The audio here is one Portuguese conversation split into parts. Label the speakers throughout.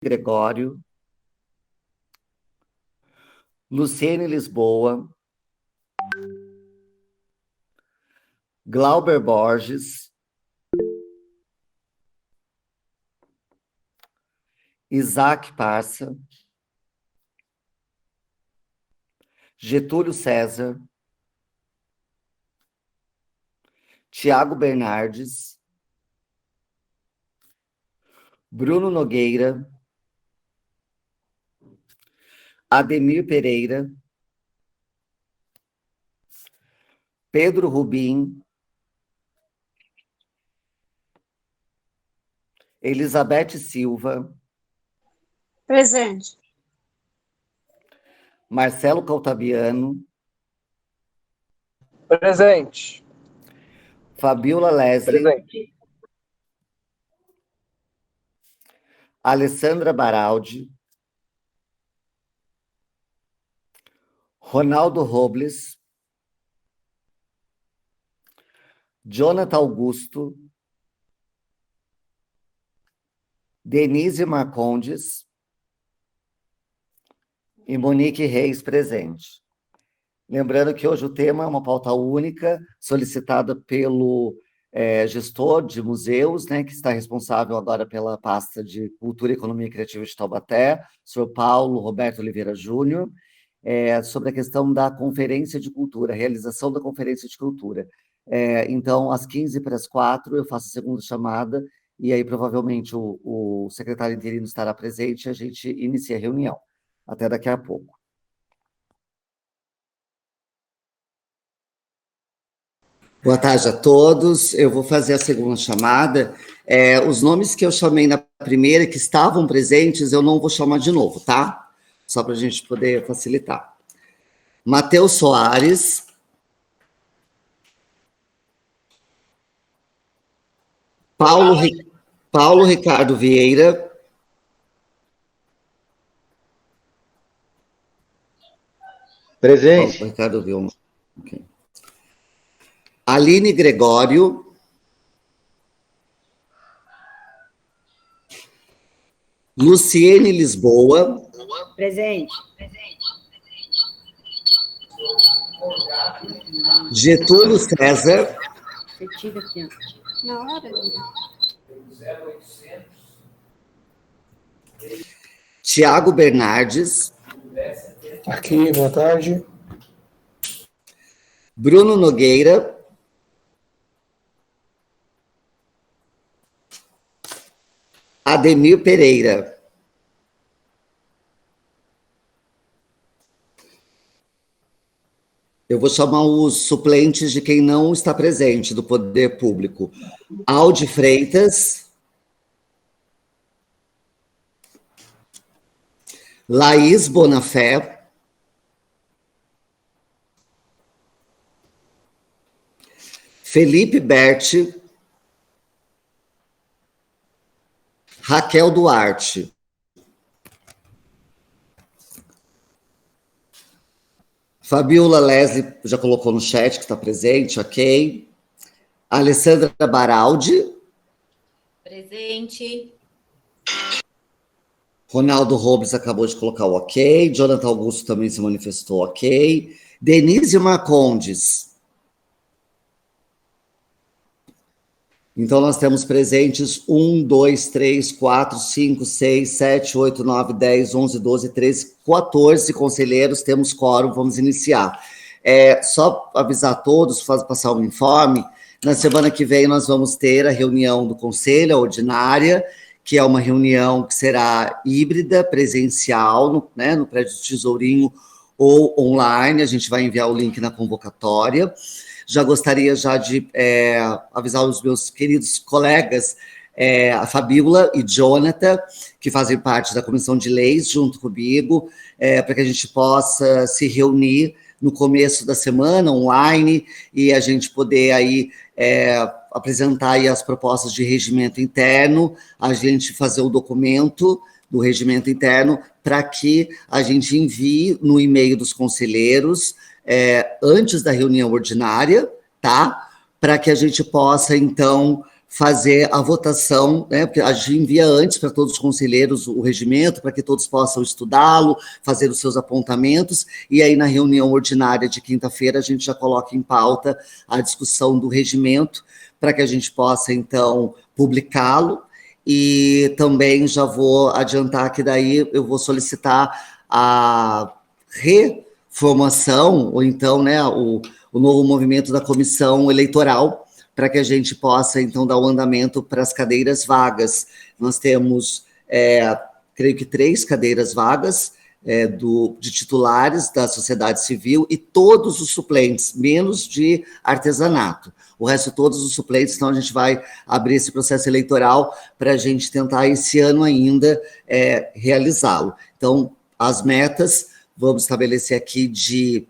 Speaker 1: Gregório, Luciene Lisboa, Glauber Borges, Isaac Parça, Getúlio César, Tiago Bernardes, Bruno Nogueira, Ademir Pereira, Pedro Rubim, Elizabeth Silva,
Speaker 2: Presente.
Speaker 1: Marcelo Caltabiano,
Speaker 3: Presente.
Speaker 1: Fabiola Leslie,
Speaker 3: Presente.
Speaker 1: Alessandra Baraldi, Ronaldo Robles, Jonathan Augusto, Denise Marcondes e Monique Reis presente. Lembrando que hoje o tema é uma pauta única, solicitada pelo gestor de museus, né, que está responsável agora pela pasta de Cultura, Economia e Criativa de Taubaté, o senhor Paulo Roberto Oliveira Júnior, sobre a questão da Conferência de Cultura, a realização da Conferência de Cultura. Então, às 15h45, eu faço a segunda chamada, e aí provavelmente o secretário interino estará presente e a gente inicia a reunião. Até daqui a pouco. Boa tarde a todos. Eu vou fazer a segunda chamada. Os nomes que eu chamei na primeira, que estavam presentes, eu não vou chamar de novo, tá? Só para a gente poder facilitar. Matheus Soares. Paulo Ricardo Vieira.
Speaker 4: Presente.
Speaker 1: Paulo Ricardo Vieira. Okay. Aline Gregório. Luciene Lisboa.
Speaker 2: Presente.
Speaker 1: Getúlio César.
Speaker 2: Na hora.
Speaker 1: Tiago Bernardes.
Speaker 3: Aqui, boa tarde.
Speaker 1: Bruno Nogueira. Ademir Pereira. Eu vou chamar os suplentes de quem não está presente do Poder Público. Aldi Freitas. Laís Bonafé. Felipe Berti. Raquel Duarte. Fabiola Leslie já colocou no chat que está presente, ok. Alessandra Baraldi.
Speaker 5: Presente.
Speaker 1: Ronaldo Robles acabou de colocar o ok. Jonathan Augusto também se manifestou ok. Denise Marcondes. Então, nós temos presentes 1, 2, 3, 4, 5, 6, 7, 8, 9, 10, 11, 12, 13, 14 conselheiros, temos quórum, vamos iniciar. Só avisar a todos, passar um informe, na semana que vem nós vamos ter a reunião do Conselho, a ordinária, que é uma reunião que será híbrida, presencial, no prédio do Tesourinho ou online, a gente vai enviar o link na convocatória. Já gostaria de avisar os meus queridos colegas, a Fabiola e Jonathan, que fazem parte da Comissão de Leis, junto comigo, para que a gente possa se reunir no começo da semana, online, e a gente poder aí apresentar aí as propostas de regimento interno, a gente fazer o documento do regimento interno, para que a gente envie no e-mail dos conselheiros, antes da reunião ordinária, tá? Para que a gente possa, então, fazer a votação, né, porque a gente envia antes para todos os conselheiros o regimento, para que todos possam estudá-lo, fazer os seus apontamentos, e aí na reunião ordinária de quinta-feira a gente já coloca em pauta a discussão do regimento, para que a gente possa, então, publicá-lo, e também já vou adiantar que daí eu vou solicitar a reformação, ou então, né, o novo movimento da comissão eleitoral, para que a gente possa, então, dar o andamento para as cadeiras vagas. Nós temos, creio que 3 cadeiras vagas de titulares da sociedade civil e todos os suplentes, menos de artesanato. O resto, todos os suplentes, então a gente vai abrir esse processo eleitoral para a gente tentar, esse ano ainda, realizá-lo. Então, as metas, vamos estabelecer aqui de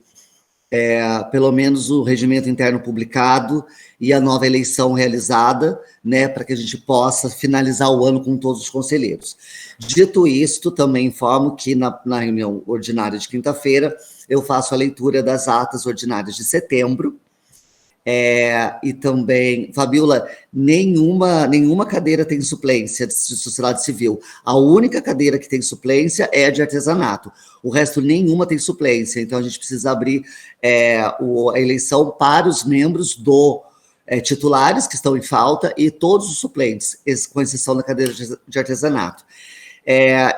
Speaker 1: pelo menos o regimento interno publicado e a nova eleição realizada, né, para que a gente possa finalizar o ano com todos os conselheiros. Dito isto, também informo que na reunião ordinária de quinta-feira eu faço a leitura das atas ordinárias de setembro, e também, Fabiola, nenhuma cadeira tem suplência de sociedade civil. A única cadeira que tem suplência é a de artesanato. O resto, nenhuma tem suplência. Então, a gente precisa abrir a eleição para os membros titulares, que estão em falta, e todos os suplentes, com exceção da cadeira de artesanato.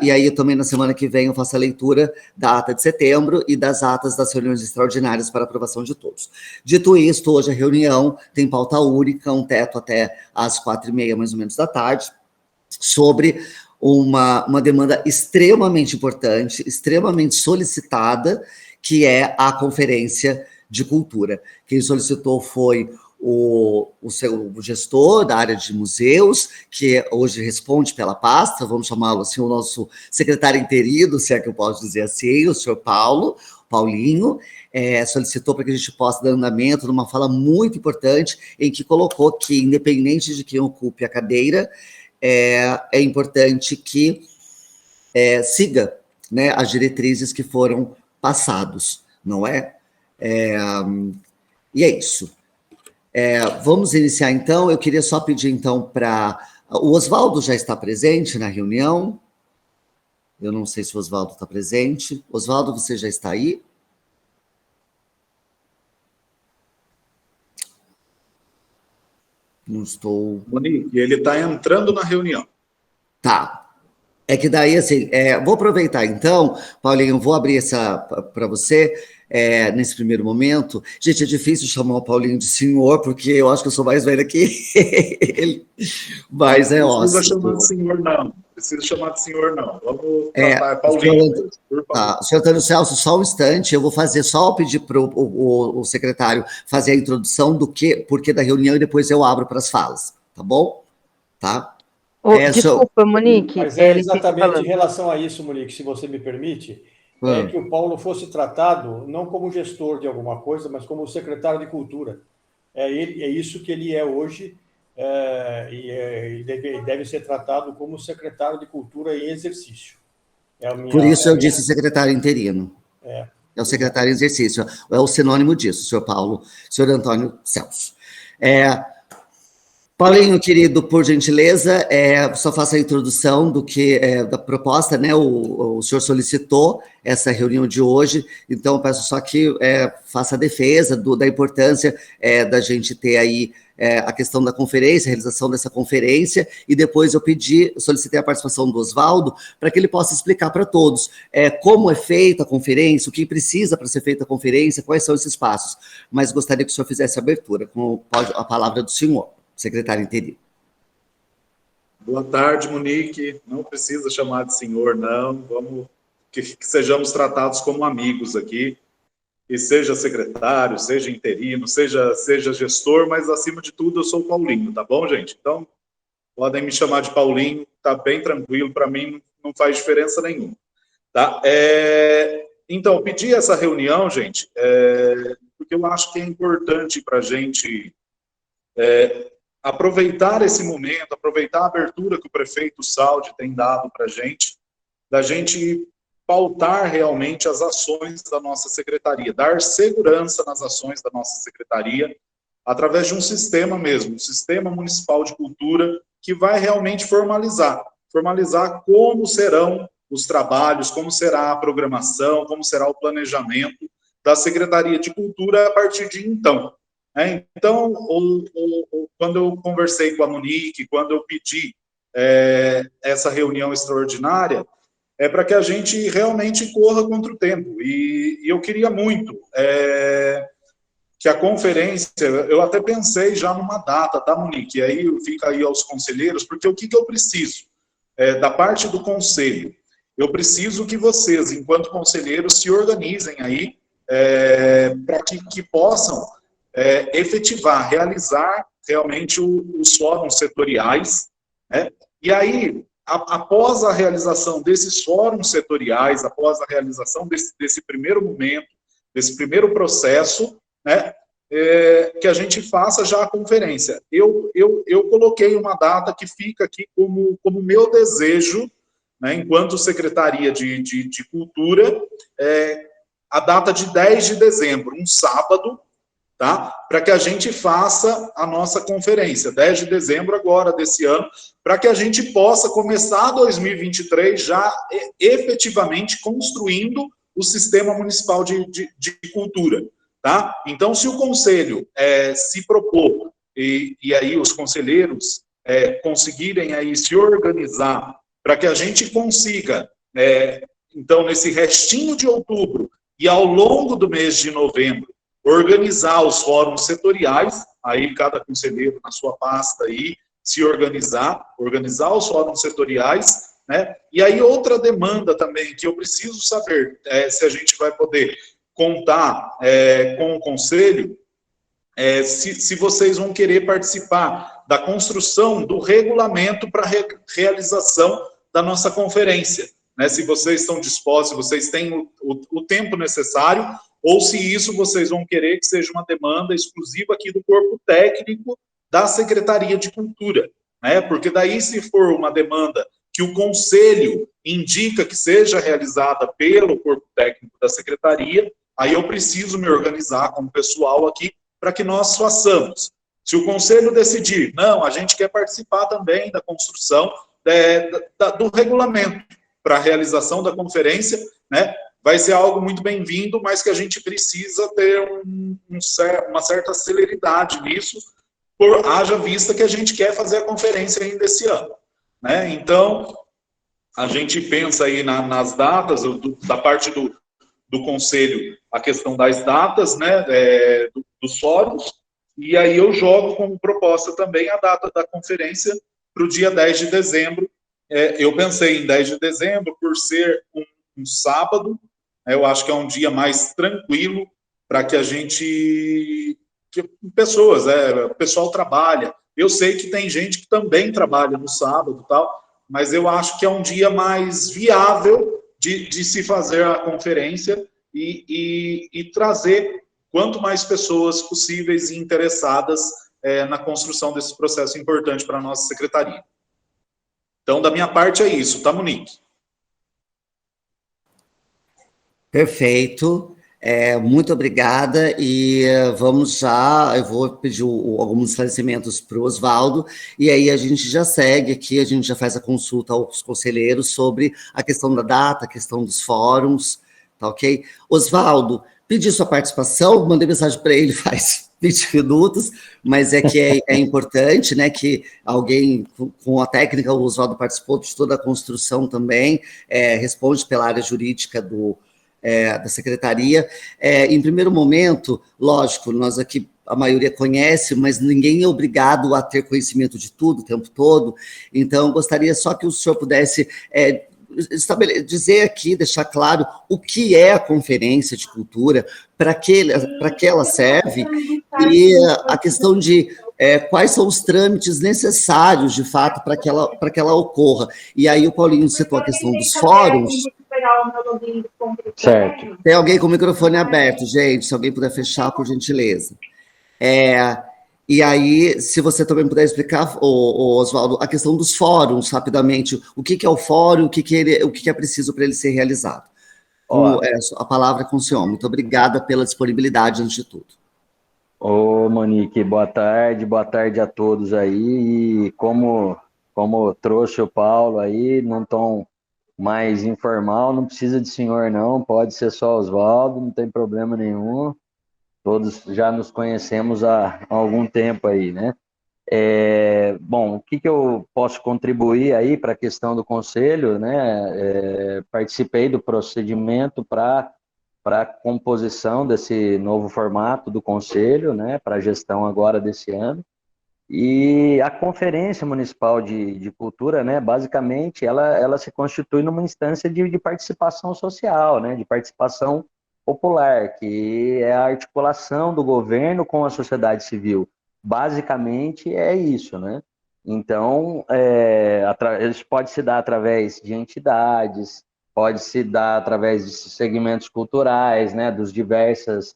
Speaker 1: E aí, eu também, na semana que vem, eu faço a leitura da ata de setembro e das atas das reuniões extraordinárias para aprovação de todos. Dito isto, hoje a reunião tem pauta única, um teto até às 4h30, mais ou menos, da tarde, sobre uma demanda extremamente importante, extremamente solicitada, que é a Conferência de Cultura. Quem solicitou foi o seu gestor da área de museus, que hoje responde pela pasta, vamos chamá-lo assim, o nosso secretário interino, se é que eu posso dizer assim, o senhor Paulinho, solicitou para que a gente possa dar andamento numa fala muito importante, em que colocou que, independente de quem ocupe a cadeira, é importante que siga, né, as diretrizes que foram passadas, não é? E é isso. Vamos iniciar, então. Eu queria só pedir, então, para... O Oswaldo já está presente na reunião? Eu não sei se o Oswaldo está presente. Oswaldo, você já está aí? Não estou...
Speaker 4: Monique, ele está entrando na reunião.
Speaker 1: Tá. É que daí, assim, vou aproveitar, então, Paulinho, vou abrir essa para você, nesse primeiro momento. Gente, é difícil chamar o Paulinho de senhor, porque eu acho que eu sou mais velha que ele, mas é ótimo.
Speaker 4: Não precisa chamar de senhor, não. Precisa chamar de senhor, não. Vamos tratar Paulinho.
Speaker 1: Senhor Antônio Celso, só um instante, eu vou fazer, só pedir para o secretário fazer a introdução do porquê da reunião, e depois eu abro para as falas, tá bom? Tá?
Speaker 5: Desculpa, Monique.
Speaker 3: Mas exatamente em relação a isso, Monique, se você me permite, que o Paulo fosse tratado não como gestor de alguma coisa, mas como secretário de Cultura. É isso que ele é hoje, e deve ser tratado como secretário de Cultura em exercício.
Speaker 1: Por isso eu disse secretário interino. É o secretário em exercício. É o sinônimo disso, senhor Paulo, senhor Antônio Celso. Paulinho, querido, por gentileza, só faça a introdução da proposta, né? O senhor solicitou essa reunião de hoje, então peço só que faça a defesa da importância da gente ter aí a questão da conferência, a realização dessa conferência, e depois eu solicitei a participação do Oswaldo, para que ele possa explicar para todos como é feita a conferência, o que precisa para ser feita a conferência, quais são esses passos. Mas gostaria que o senhor fizesse a abertura, com a palavra do senhor, secretário interino.
Speaker 4: Boa tarde, Monique. Não precisa chamar de senhor, não. Vamos que sejamos tratados como amigos aqui. E seja secretário, seja interino, seja gestor, mas acima de tudo eu sou o Paulinho, tá bom, gente? Então, podem me chamar de Paulinho, tá bem tranquilo, para mim não faz diferença nenhuma. Tá? Então, pedi essa reunião, gente, porque eu acho que é importante para a gente aproveitar esse momento, aproveitar a abertura que o prefeito Saldi tem dado para a gente, da gente pautar realmente as ações da nossa secretaria, dar segurança nas ações da nossa secretaria, através de um sistema mesmo, um sistema municipal de cultura, que vai realmente formalizar como serão os trabalhos, como será a programação, como será o planejamento da Secretaria de Cultura a partir de então. Então, quando eu conversei com a Monique, quando eu pedi essa reunião extraordinária, é para que a gente realmente corra contra o tempo. E eu queria muito que a conferência, eu até pensei já numa data, tá, Monique? E aí fica aí aos conselheiros, porque o que eu preciso da parte do conselho? Eu preciso que vocês, enquanto conselheiros, se organizem aí para que possam efetivar, realizar realmente os fóruns setoriais, né? E aí, após a realização desses fóruns setoriais, após a realização desse primeiro momento, desse primeiro processo, né, que a gente faça já a conferência. Eu coloquei uma data que fica aqui como meu desejo, né, enquanto Secretaria de Cultura, a data de 10 de dezembro, um sábado, tá? Para que a gente faça a nossa conferência, 10 de dezembro agora desse ano, para que a gente possa começar 2023 já efetivamente construindo o Sistema Municipal de Cultura, tá? Então, se o Conselho se propor, e aí os conselheiros conseguirem aí se organizar para que a gente consiga, então, nesse restinho de outubro e ao longo do mês de novembro, organizar os fóruns setoriais, aí cada conselheiro na sua pasta aí, se organizar os fóruns setoriais, né? E aí outra demanda também, que eu preciso saber se a gente vai poder contar com o conselho, se vocês vão querer participar da construção do regulamento para realização da nossa conferência, né? Se vocês estão dispostos, se vocês têm o tempo necessário, ou se isso vocês vão querer que seja uma demanda exclusiva aqui do corpo técnico da Secretaria de Cultura, né? Porque daí, se for uma demanda que o Conselho indica que seja realizada pelo corpo técnico da Secretaria, aí eu preciso me organizar como pessoal aqui para que nós façamos. Se o Conselho decidir, não, a gente quer participar também da construção do regulamento para a realização da conferência, né? Vai ser algo muito bem-vindo, mas que a gente precisa ter uma certa celeridade nisso, haja vista que a gente quer fazer a conferência ainda esse ano, né? Então, a gente pensa aí nas datas, da parte do Conselho, a questão das datas, né, dos fóruns, e aí eu jogo como proposta também a data da conferência para o dia 10 de dezembro. Eu pensei em 10 de dezembro por ser um sábado. Eu acho que é um dia mais tranquilo para que a gente... o pessoal trabalha. Eu sei que tem gente que também trabalha no sábado, tal, mas eu acho que é um dia mais viável de se fazer a conferência e trazer quanto mais pessoas possíveis e interessadas na construção desse processo importante para a nossa secretaria. Então, da minha parte, é isso, tá, Monique?
Speaker 1: Perfeito, muito obrigada, e vamos já, eu vou pedir alguns esclarecimentos para o Oswaldo, e aí a gente já segue aqui, a gente já faz a consulta aos conselheiros sobre a questão da data, a questão dos fóruns, tá ok? Oswaldo, pedi sua participação, mandei mensagem para ele faz 20 minutos, mas é importante, né, que alguém com a técnica, o Oswaldo participou de toda a construção também, responde pela área jurídica da secretaria. Em primeiro momento, lógico, nós aqui, a maioria conhece, mas ninguém é obrigado a ter conhecimento de tudo o tempo todo, então gostaria só que o senhor pudesse dizer aqui, deixar claro o que é a Conferência de Cultura, para que ela serve, e a questão de quais são os trâmites necessários, de fato, para que ela ocorra. E aí o Paulinho citou a questão dos fóruns.
Speaker 6: Certo.
Speaker 1: Tem alguém com o microfone aberto, gente, se alguém puder fechar, por gentileza. E aí, se você também puder explicar, Oswaldo, a questão dos fóruns, rapidamente, o que é o fórum, o que é preciso para ele ser realizado. A palavra é com o senhor. Muito obrigada pela disponibilidade, antes de tudo.
Speaker 6: Ô, Monique, boa tarde a todos aí. E como trouxe o Paulo aí, num tom mais informal, não precisa de senhor não, pode ser só Oswaldo, não tem problema nenhum. Todos já nos conhecemos há algum tempo aí, né? Bom, o que eu posso contribuir aí para a questão do conselho, né? Participei do procedimento para a composição desse novo formato do conselho, né? Para a gestão agora desse ano. E a Conferência Municipal de Cultura, né? Basicamente, ela se constitui numa instância de participação social, né? De participação popular, que é a articulação do governo com a sociedade civil. Basicamente é isso, né? Então, isso pode se dar através de entidades, pode se dar através de segmentos culturais, né? Dos diversos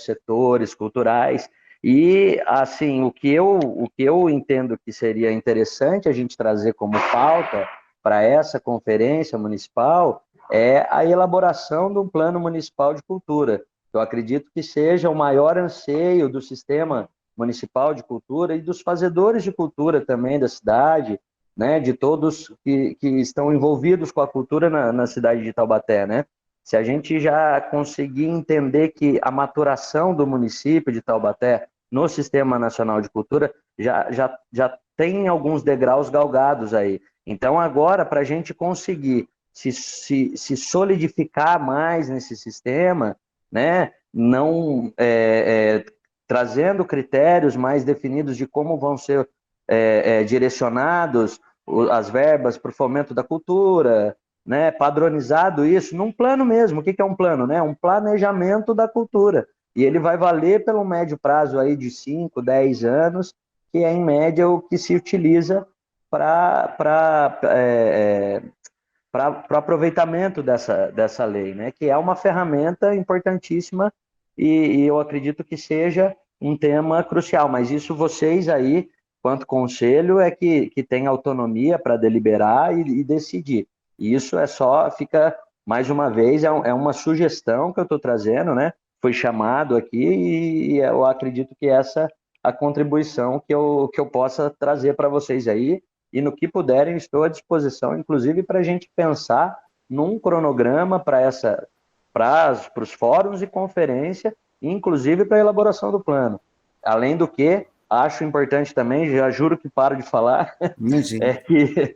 Speaker 6: setores culturais. E, assim, o que eu entendo que seria interessante a gente trazer como pauta para essa conferência municipal é a elaboração de um plano municipal de cultura. Eu acredito que seja o maior anseio do sistema municipal de cultura e dos fazedores de cultura também da cidade, né, de todos que estão envolvidos com a cultura na cidade de Taubaté, né? Se a gente já conseguir entender que a maturação do município de Taubaté no Sistema Nacional de Cultura já tem alguns degraus galgados aí. Então, agora, para a gente conseguir se solidificar mais nesse sistema, né, não trazendo critérios mais definidos de como vão ser direcionados as verbas para o fomento da cultura, né, padronizado isso num plano mesmo. O que é um plano? Né? Um planejamento da cultura. E ele vai valer pelo médio prazo aí de 5, 10 anos, que é, em média, o que se utiliza para aproveitamento dessa lei, né? Que é uma ferramenta importantíssima e eu acredito que seja um tema crucial. Mas isso vocês aí, quanto conselho, é que tem autonomia para deliberar e decidir. E isso fica, mais uma vez, é uma sugestão que eu estou trazendo, né? Foi chamado aqui e eu acredito que essa a contribuição que eu possa trazer para vocês aí, e no que puderem estou à disposição, inclusive para a gente pensar num cronograma para os fóruns e conferência, inclusive para a elaboração do plano. Além do que, acho importante também, já juro que paro de falar, é que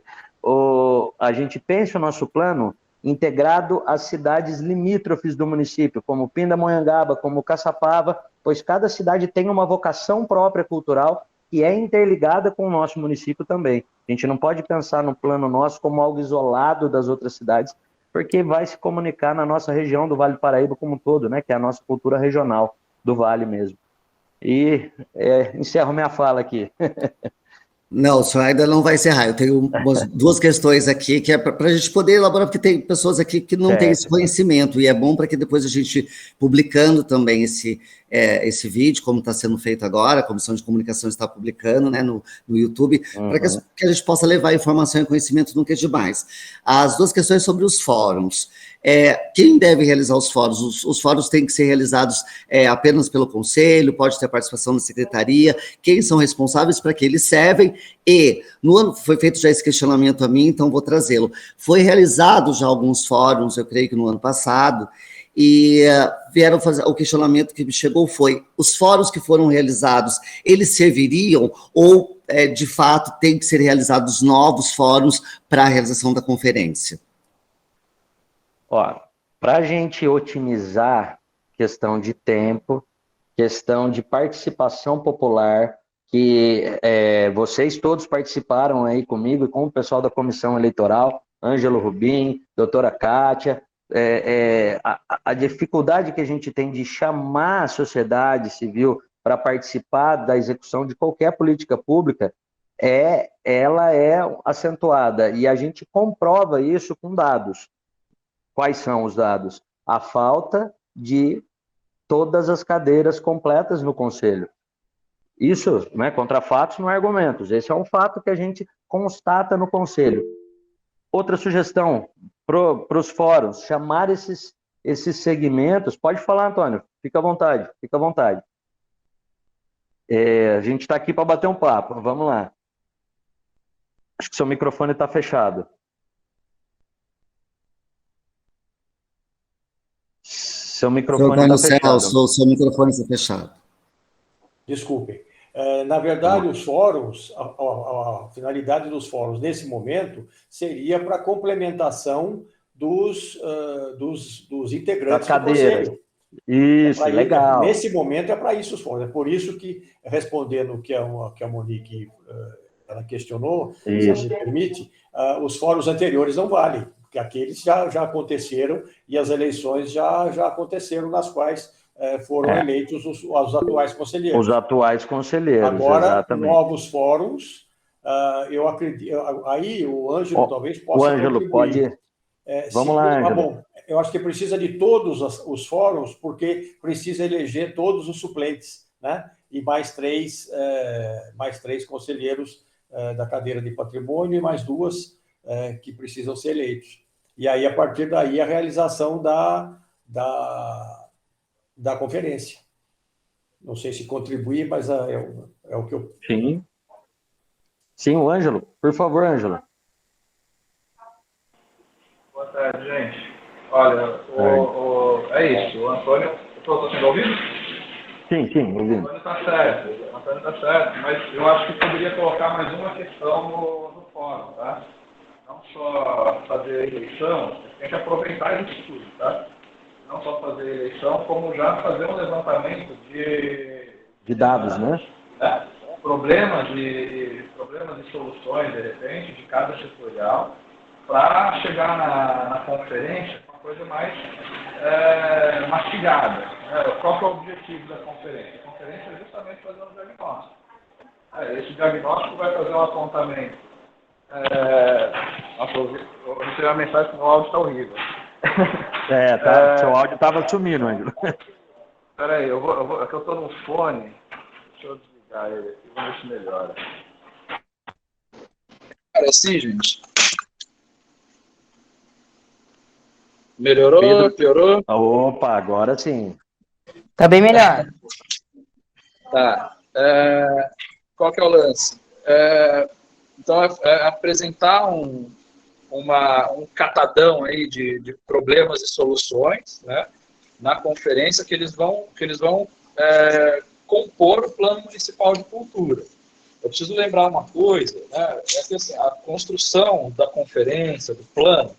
Speaker 6: a gente pense o nosso plano integrado às cidades limítrofes do município, como Pindamonhangaba, como Caçapava, pois cada cidade tem uma vocação própria cultural que é interligada com o nosso município também. A gente não pode pensar no plano nosso como algo isolado das outras cidades, porque vai se comunicar na nossa região do Vale do Paraíba como um todo, né, que é a nossa cultura regional do Vale mesmo. E encerro minha fala aqui.
Speaker 1: Não, o senhor ainda não vai encerrar. Eu tenho duas questões aqui que é para a gente poder elaborar, porque tem pessoas aqui que não têm esse conhecimento, e é bom para que depois a gente, publicando também esse vídeo, como está sendo feito agora, a Comissão de Comunicação está publicando, né, no YouTube, para que a gente possa levar informação e conhecimento no que é demais. As duas questões sobre os fóruns. Quem deve realizar os fóruns? Os fóruns têm que ser realizados apenas pelo conselho, pode ter participação da secretaria, quem são responsáveis, para que eles servem, e no ano foi feito já esse questionamento a mim, então vou trazê-lo. Foi realizado já alguns fóruns, eu creio que no ano passado, e vieram fazer, o questionamento que me chegou foi, os fóruns que foram realizados, eles serviriam ou, de fato, tem que ser realizados novos fóruns para a realização da conferência?
Speaker 6: Para a gente otimizar questão de tempo, questão de participação popular, que vocês todos participaram aí comigo e com o pessoal da Comissão Eleitoral, Ângelo Rubim, doutora Kátia, a dificuldade que a gente tem de chamar a sociedade civil para participar da execução de qualquer política pública, ela é acentuada, e a gente comprova isso com dados. Quais são os dados? A falta de todas as cadeiras completas no Conselho. Isso, né, contra fatos não é argumentos. Esse é um fato que a gente constata no Conselho. Outra sugestão para os fóruns, chamar esses segmentos. Pode falar, Antônio, fica à vontade, fica à vontade. A gente está aqui para bater um papo, vamos lá. Acho que seu microfone está fechado. Seu microfone está fechado.
Speaker 1: Seu microfone está fechado.
Speaker 3: Desculpem. Na verdade, os fóruns, a finalidade dos fóruns nesse momento seria para complementação dos integrantes do conselho.
Speaker 6: Isso, legal.
Speaker 3: Nesse momento é para isso os fóruns. É por isso que, respondendo o que a Monique ela questionou, se ela me permite, os fóruns anteriores não valem, porque aqueles já aconteceram e as eleições já aconteceram, nas quais foram eleitos os atuais conselheiros.
Speaker 6: Os atuais conselheiros,
Speaker 3: agora,
Speaker 6: exatamente.
Speaker 3: Novos fóruns, eu acredito... Aí o Ângelo talvez possa...
Speaker 6: O Ângelo pode... Vamos lá, Ângelo.
Speaker 3: Bom, eu acho que precisa de todos os fóruns, porque precisa eleger todos os suplentes, né? E mais três conselheiros da cadeira de patrimônio e mais duas que precisam ser eleitos. E aí, a partir daí, a realização da conferência. Não sei se contribuir, mas é o que eu...
Speaker 6: Sim. Sim, o Ângelo. Por favor, Ângelo.
Speaker 7: Boa tarde, gente. Olha, é isso. O Antônio... Estou sendo ouvido?
Speaker 6: Sim, ouvindo.
Speaker 7: O Antônio está certo, mas eu acho que poderia colocar mais uma questão no fórum, tá? Não só fazer eleição, tem que aproveitar isso tudo, tá? Não só fazer eleição, como já fazer um levantamento
Speaker 6: de dados, né?
Speaker 7: Problemas e soluções, de repente, de cada setorial, para chegar na conferência com uma coisa mais mastigada. Qual que é o objetivo da conferência? A conferência é justamente fazer um diagnóstico. Esse diagnóstico vai fazer um apontamento. Eu recebi uma mensagem que o áudio está horrível.
Speaker 6: Seu áudio estava sumindo, Ângelo.
Speaker 7: Espera aí, é que eu estou no fone. Deixa eu desligar ele aqui, vamos ver se melhora.
Speaker 8: Cara, assim, gente. Melhorou?
Speaker 6: Pedro...
Speaker 8: Piorou?
Speaker 6: Opa, agora sim.
Speaker 5: Tá bem melhor.
Speaker 8: Tá. Qual que é o lance? Então, apresentar um catadão aí de problemas e soluções, né, na conferência que eles vão compor o Plano Municipal de Cultura. Eu preciso lembrar uma coisa, né, que assim, a construção da conferência, do plano,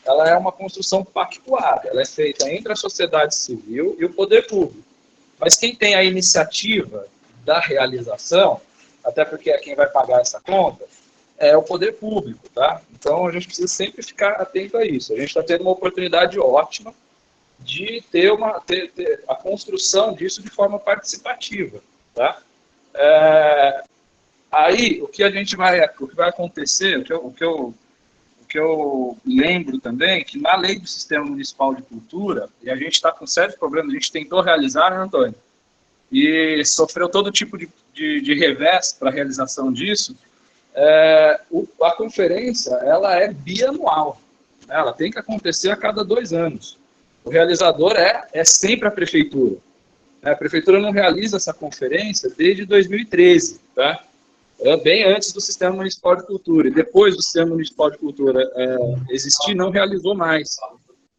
Speaker 8: ela é uma construção pactuada, ela é feita entre a sociedade civil e o poder público. Mas quem tem a iniciativa da realização, até porque é quem vai pagar essa conta, é o poder público, tá? Então, a gente precisa sempre ficar atento a isso. A gente está tendo uma oportunidade ótima de ter a construção disso de forma participativa, tá? Aí, o que vai acontecer, o que eu lembro também, que na lei do Sistema Municipal de Cultura, e a gente está com sérios problemas, a gente tentou realizar, né, Antônio? E sofreu todo tipo de revés para a realização disso. A conferência, ela é bianual, né? Ela tem que acontecer a cada 2 anos. O realizador é sempre a prefeitura. A prefeitura não realiza essa conferência desde 2013, tá? Bem antes do Sistema Municipal de Cultura. E depois do Sistema Municipal de Cultura existir, não realizou mais.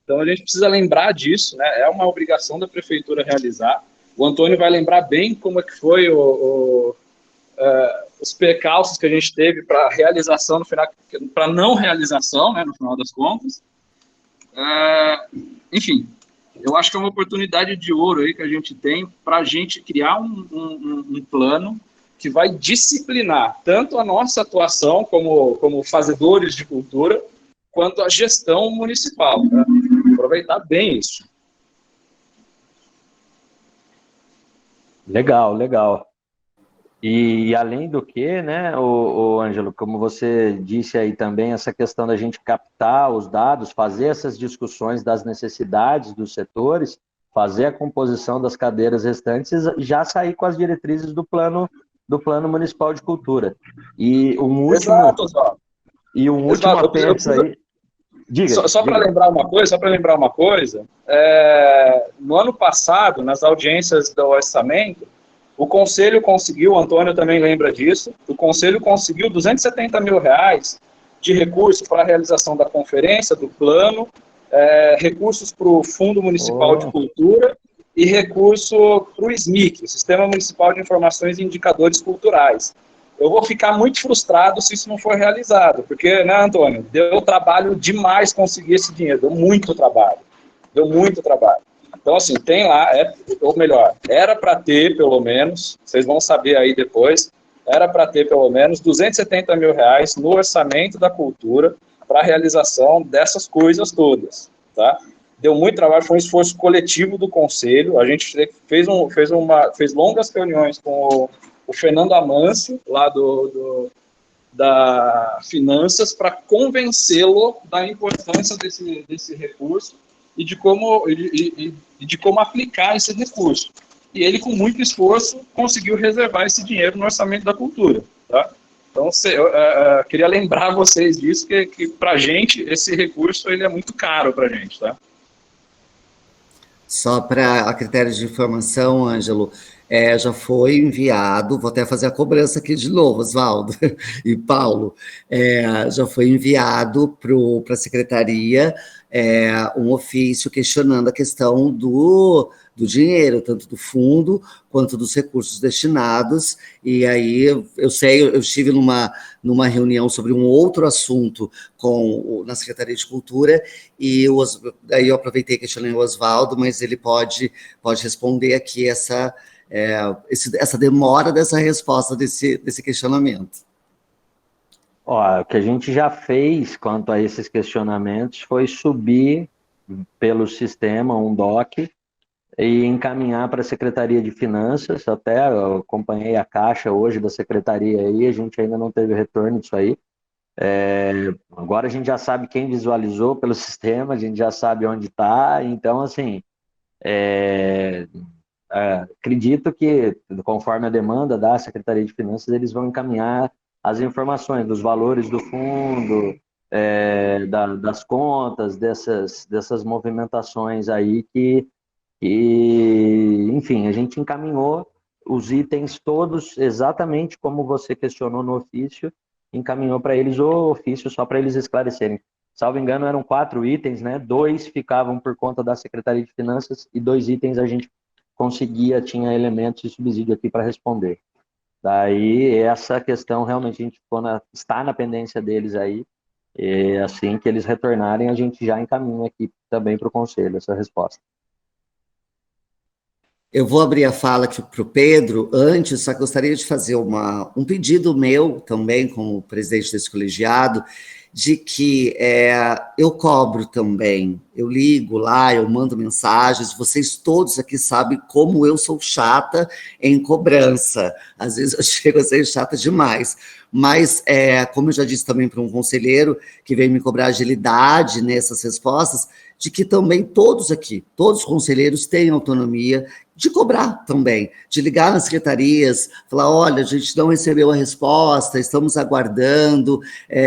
Speaker 8: Então, a gente precisa lembrar disso, né? É uma obrigação da prefeitura realizar. O Antônio vai lembrar bem como é que foi os percalços que a gente teve para realização no final, para não realização, né, no final das contas. Enfim, eu acho que é uma oportunidade de ouro aí que a gente tem para a gente criar um plano que vai disciplinar tanto a nossa atuação como fazedores de cultura, quanto a gestão municipal. Tá? Aproveitar bem isso.
Speaker 6: Legal. E além do que, né, o Ângelo, como você disse aí também, essa questão da gente captar os dados, fazer essas discussões das necessidades dos setores, fazer a composição das cadeiras restantes e já sair com as diretrizes do plano municipal de cultura. E um último apenso aí. Diga.
Speaker 8: Só para lembrar uma coisa, no ano passado, nas audiências do orçamento, O Conselho conseguiu, o Antônio também lembra disso, o Conselho conseguiu R$ 270 mil de recursos para a realização da conferência, do plano, recursos para o Fundo Municipal de Cultura e recurso para o SMIC, o Sistema Municipal de Informações e Indicadores Culturais. Eu vou ficar muito frustrado se isso não for realizado, porque, né, Antônio, deu trabalho demais conseguir esse dinheiro, deu muito trabalho. Então, assim, tem lá, ou melhor, era para ter, pelo menos, vocês vão saber aí depois, era para ter, pelo menos, R$ 270 mil no orçamento da cultura para a realização dessas coisas todas, tá? Deu muito trabalho, foi um esforço coletivo do Conselho, a gente fez longas reuniões com o Fernando Amâncio, lá da Finanças, para convencê-lo da importância desse recurso e de como aplicar esse recurso. E ele, com muito esforço, conseguiu reservar esse dinheiro no orçamento da cultura. Tá? Então, eu queria lembrar vocês disso, que para a gente, esse recurso ele é muito caro para a gente. Tá?
Speaker 1: Só para a critério de informação, Ângelo, já foi enviado, vou até fazer a cobrança aqui de novo, Oswaldo e Paulo, já foi enviado para a secretaria um ofício questionando a questão do dinheiro, tanto do fundo quanto dos recursos destinados, e aí eu estive numa reunião sobre um outro assunto na Secretaria de Cultura, e aí eu aproveitei e questionei o Oswaldo, mas ele pode responder aqui essa demora dessa resposta desse questionamento.
Speaker 6: O que a gente já fez quanto a esses questionamentos foi subir pelo sistema um DOC e encaminhar para a Secretaria de Finanças. Até eu acompanhei a caixa hoje da Secretaria aí, a gente ainda não teve retorno disso aí. Agora a gente já sabe quem visualizou pelo sistema, a gente já sabe onde está, então, assim, acredito que, conforme a demanda da Secretaria de Finanças, eles vão encaminhar as informações dos valores do fundo, das contas, dessas movimentações aí que, enfim, a gente encaminhou os itens todos exatamente como você questionou no ofício, encaminhou para eles o ofício só para eles esclarecerem. Salvo engano, eram 4 itens, né? 2 ficavam por conta da Secretaria de Finanças e 2 itens a gente tinha elementos de subsídio aqui para responder. Daí, essa questão realmente a gente está na pendência deles aí, e assim que eles retornarem, a gente já encaminha aqui também para o Conselho essa resposta.
Speaker 1: Eu vou abrir a fala aqui para o Pedro. Antes, só gostaria de fazer um pedido meu também, como presidente desse colegiado, de que eu cobro também. Eu ligo lá, eu mando mensagens. Vocês todos aqui sabem como eu sou chata em cobrança. Às vezes eu chego a ser chata demais. Mas, como eu já disse também para um conselheiro que veio me cobrar agilidade nessas respostas, de que também todos os conselheiros têm autonomia de cobrar também, de ligar nas secretarias, falar, olha, a gente não recebeu a resposta, estamos aguardando,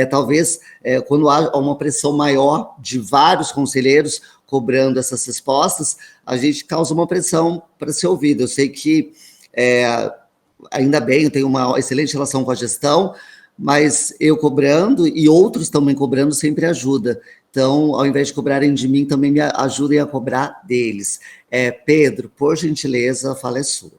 Speaker 1: talvez quando há uma pressão maior de vários conselheiros cobrando essas respostas, a gente causa uma pressão para ser ouvido. Eu sei que, ainda bem, eu tenho uma excelente relação com a gestão, mas eu cobrando e outros também cobrando sempre ajuda. Então, ao invés de cobrarem de mim, também me ajudem a cobrar deles. Pedro, por gentileza, a fala é sua.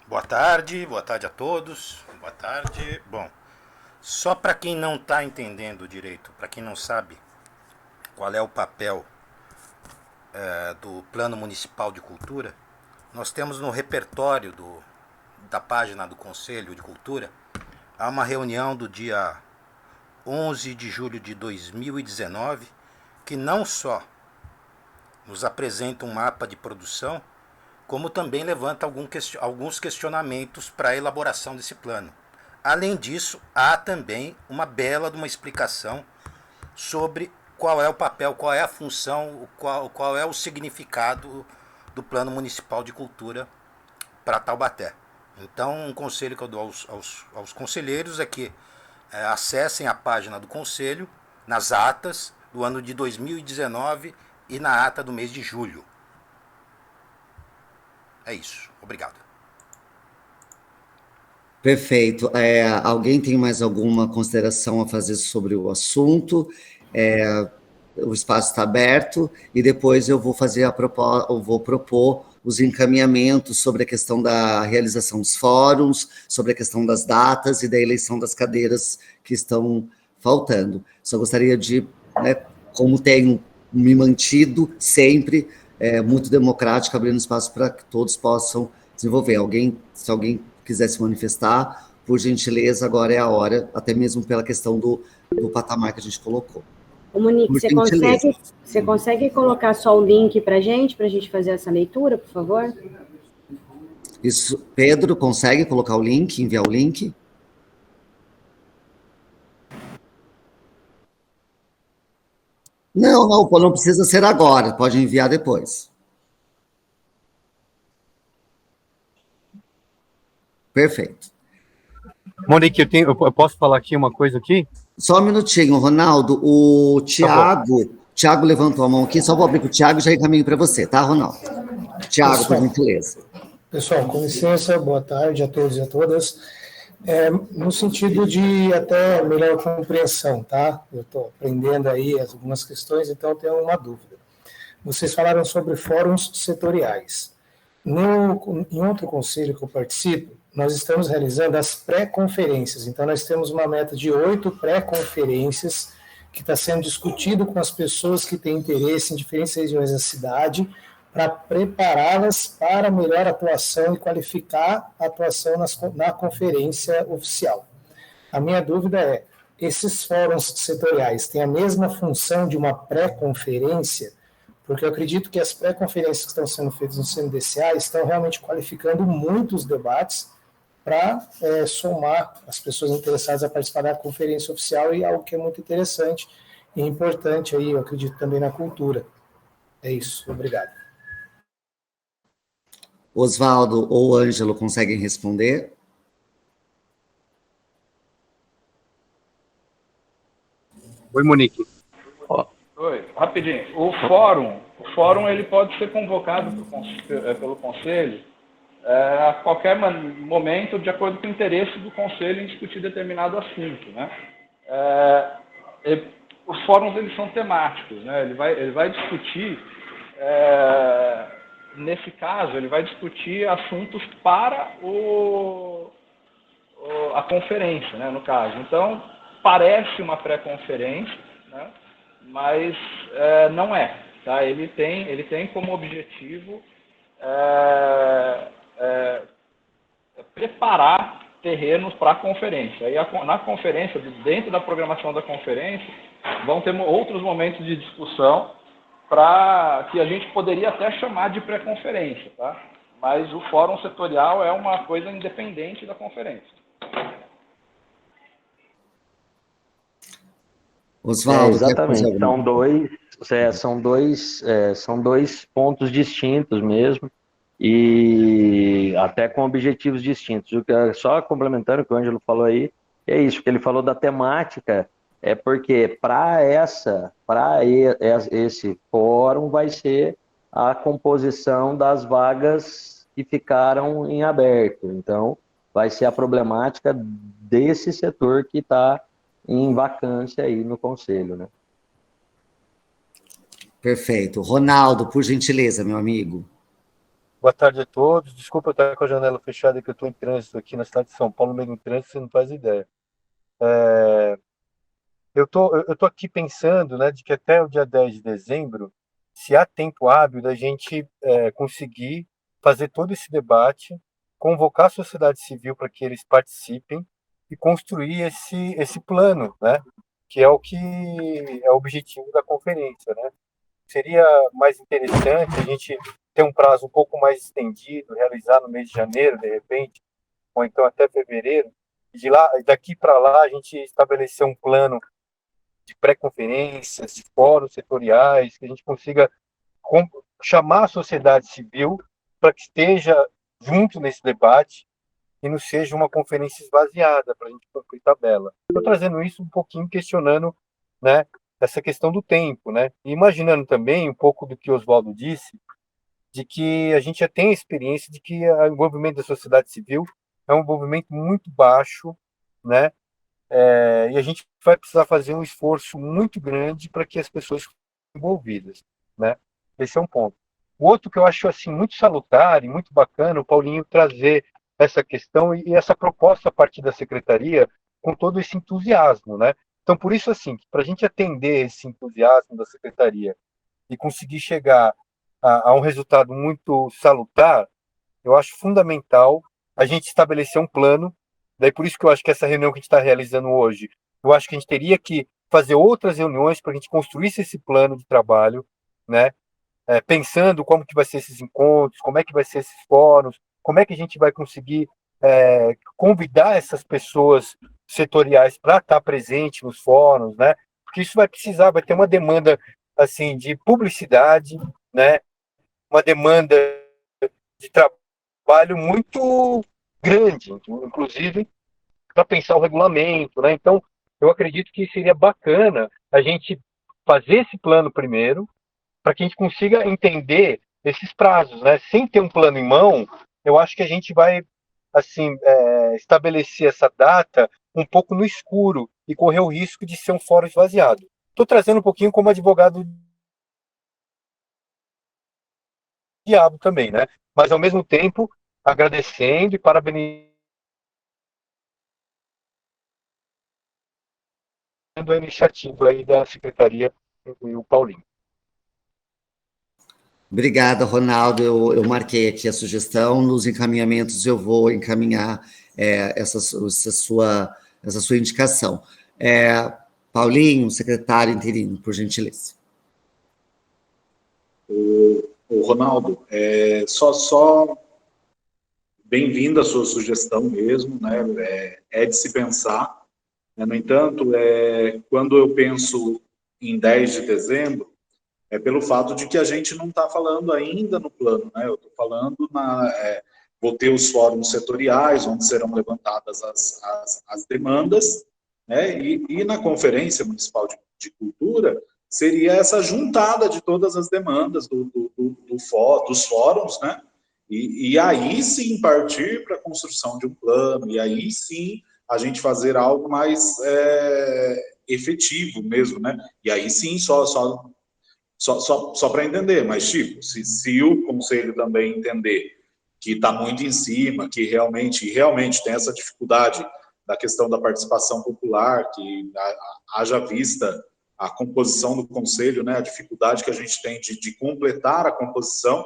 Speaker 9: Boa tarde a todos. Boa tarde. Bom, só para quem não está entendendo direito, para quem não sabe qual é o papel do Plano Municipal de Cultura, nós temos no repertório da página do Conselho de Cultura, há uma reunião do dia 11 de julho de 2019, que não só nos apresenta um mapa de produção, como também levanta alguns questionamentos para a elaboração desse plano. Além disso, há também uma bela de uma explicação sobre qual é o papel, qual é a função, qual é o significado do Plano Municipal de Cultura para Taubaté. Então, um conselho que eu dou aos conselheiros é que acessem a página do Conselho, nas atas, do ano de 2019 e na ata do mês de julho. É isso. Obrigado.
Speaker 1: Perfeito. Alguém tem mais alguma consideração a fazer sobre o assunto? O espaço está aberto e depois eu vou propor os encaminhamentos sobre a questão da realização dos fóruns, sobre a questão das datas e da eleição das cadeiras que estão faltando. Só gostaria de, como tenho me mantido sempre, muito democrático, abrindo espaço para que todos possam desenvolver. Se alguém quiser se manifestar, por gentileza, agora é a hora, até mesmo pela questão do patamar que a gente colocou.
Speaker 2: Ô, Monique, você consegue colocar só o link para a gente fazer essa leitura, por favor?
Speaker 1: Isso, Pedro, consegue colocar o link, enviar o link? Não precisa ser agora, pode enviar depois. Perfeito.
Speaker 10: Monique, eu posso falar aqui uma coisa aqui?
Speaker 1: Só um minutinho, Ronaldo. O Tiago levantou a mão aqui, só vou abrir para o Tiago e já encaminho para você, tá, Ronaldo? Tiago, por gentileza.
Speaker 11: Pessoal, com licença, boa tarde a todos e a todas. No sentido de até melhor compreensão, tá? Eu estou aprendendo aí algumas questões, então eu tenho uma dúvida. Vocês falaram sobre fóruns setoriais. Em outro conselho que eu participo, nós estamos realizando as pré-conferências. Então, nós temos uma meta de 8 pré-conferências que está sendo discutido com as pessoas que têm interesse em diferentes regiões da cidade para prepará-las para melhor atuação e qualificar a atuação na conferência oficial. A minha dúvida é, esses fóruns setoriais têm a mesma função de uma pré-conferência? Porque eu acredito que as pré-conferências que estão sendo feitas no CNDCA estão realmente qualificando muitos debates para somar as pessoas interessadas a participar da conferência oficial, e algo que é muito interessante e importante aí, eu acredito também na cultura. É isso, obrigado.
Speaker 1: Oswaldo ou Ângelo conseguem responder?
Speaker 10: Oi, Monique.
Speaker 8: Oi, rapidinho. O fórum ele pode ser convocado pelo conselho a qualquer momento, de acordo com o interesse do conselho em discutir determinado assunto, né? Os fóruns eles são temáticos, né? Ele vai discutir, nesse caso, ele vai discutir assuntos para a conferência, né? No caso. Então, parece uma pré-conferência, né? Mas não é, tá? Ele tem como objetivo preparar terrenos para a conferência. Aí na conferência, dentro da programação da conferência, vão ter outros momentos de discussão que a gente poderia até chamar de pré-conferência, tá? Mas o fórum setorial é uma coisa independente da conferência.
Speaker 1: Oswaldo,
Speaker 6: exatamente. São dois pontos distintos mesmo, e até com objetivos distintos. Só complementando o que o Ângelo falou aí, é isso, que ele falou da temática, porque para esse fórum vai ser a composição das vagas que ficaram em aberto. Então, vai ser a problemática desse setor que está em vacância aí no conselho, né?
Speaker 1: Perfeito. Ronaldo, por gentileza, meu amigo.
Speaker 10: Boa tarde a todos. Desculpa eu estar com a janela fechada, que eu estou em trânsito aqui na cidade de São Paulo, meio em trânsito, você não faz ideia. Eu tô aqui pensando, né, de que até o dia 10 de dezembro, se há tempo hábil da gente conseguir fazer todo esse debate, convocar a sociedade civil para que eles participem e construir esse plano, né, que é o objetivo da conferência, né. Seria mais interessante a gente ter um prazo um pouco mais estendido, realizar no mês de janeiro, de repente, ou então até fevereiro, e daqui para lá a gente estabelecer um plano de pré-conferências, de fóruns setoriais, que a gente consiga chamar a sociedade civil para que esteja junto nesse debate e não seja uma conferência esvaziada para a gente cumprir tabela. Estou trazendo isso um pouquinho questionando, né, essa questão do tempo, né? E imaginando também um pouco do que o Oswaldo disse, de que a gente já tem a experiência de que o envolvimento da sociedade civil é um envolvimento muito baixo, né? E a gente vai precisar fazer um esforço muito grande para que as pessoas sejam envolvidas, né? Esse é um ponto. O outro que eu acho assim muito salutar e muito bacana, o Paulinho trazer essa questão e essa proposta a partir da secretaria com todo esse entusiasmo, né? Então, por isso, assim, para a gente atender esse entusiasmo da secretaria e conseguir chegar a um resultado muito salutar, eu acho fundamental a gente estabelecer um plano. Daí por isso que eu acho que essa reunião que a gente está realizando hoje, eu acho que a gente teria que fazer outras reuniões para a gente construir esse plano de trabalho, né? Pensando como que vai ser esses encontros, como é que vai ser esses fóruns, como é que a gente vai conseguir convidar essas pessoas setoriais para estar presente nos fóruns, né? Porque isso vai ter uma demanda assim de publicidade, né? Uma demanda de trabalho muito grande, inclusive para pensar o regulamento, né? Então, eu acredito que seria bacana a gente fazer esse plano primeiro, para que a gente consiga entender esses prazos, né? Sem ter um plano em mão, eu acho que a gente vai assim estabelecer essa data um pouco no escuro e correr o risco de ser um fórum esvaziado. Estou trazendo um pouquinho como advogado diabo também, né? Mas ao mesmo tempo agradecendo e parabenizando a iniciativa aí da secretaria e o Paulinho.
Speaker 1: Obrigada, Ronaldo. Eu marquei aqui a sugestão. Nos encaminhamentos eu vou encaminhar essa sua indicação. Paulinho, secretário interino, por gentileza.
Speaker 4: O Ronaldo, só bem-vinda a sua sugestão mesmo, né? É de se pensar. Né? No entanto, quando eu penso em 10 de dezembro, é pelo fato de que a gente não está falando ainda no plano, né? Eu estou falando vou ter os fóruns setoriais, onde serão levantadas as demandas, né? E na Conferência Municipal de Cultura, seria essa juntada de todas as demandas dos fóruns, né? E aí sim partir para a construção de um plano, e aí sim a gente fazer algo mais efetivo mesmo, né? E aí sim só para entender, mas tipo, se o conselho também entender que está muito em cima, que realmente tem essa dificuldade da questão da participação popular, que haja vista a composição do conselho, né, a dificuldade que a gente tem de completar a composição,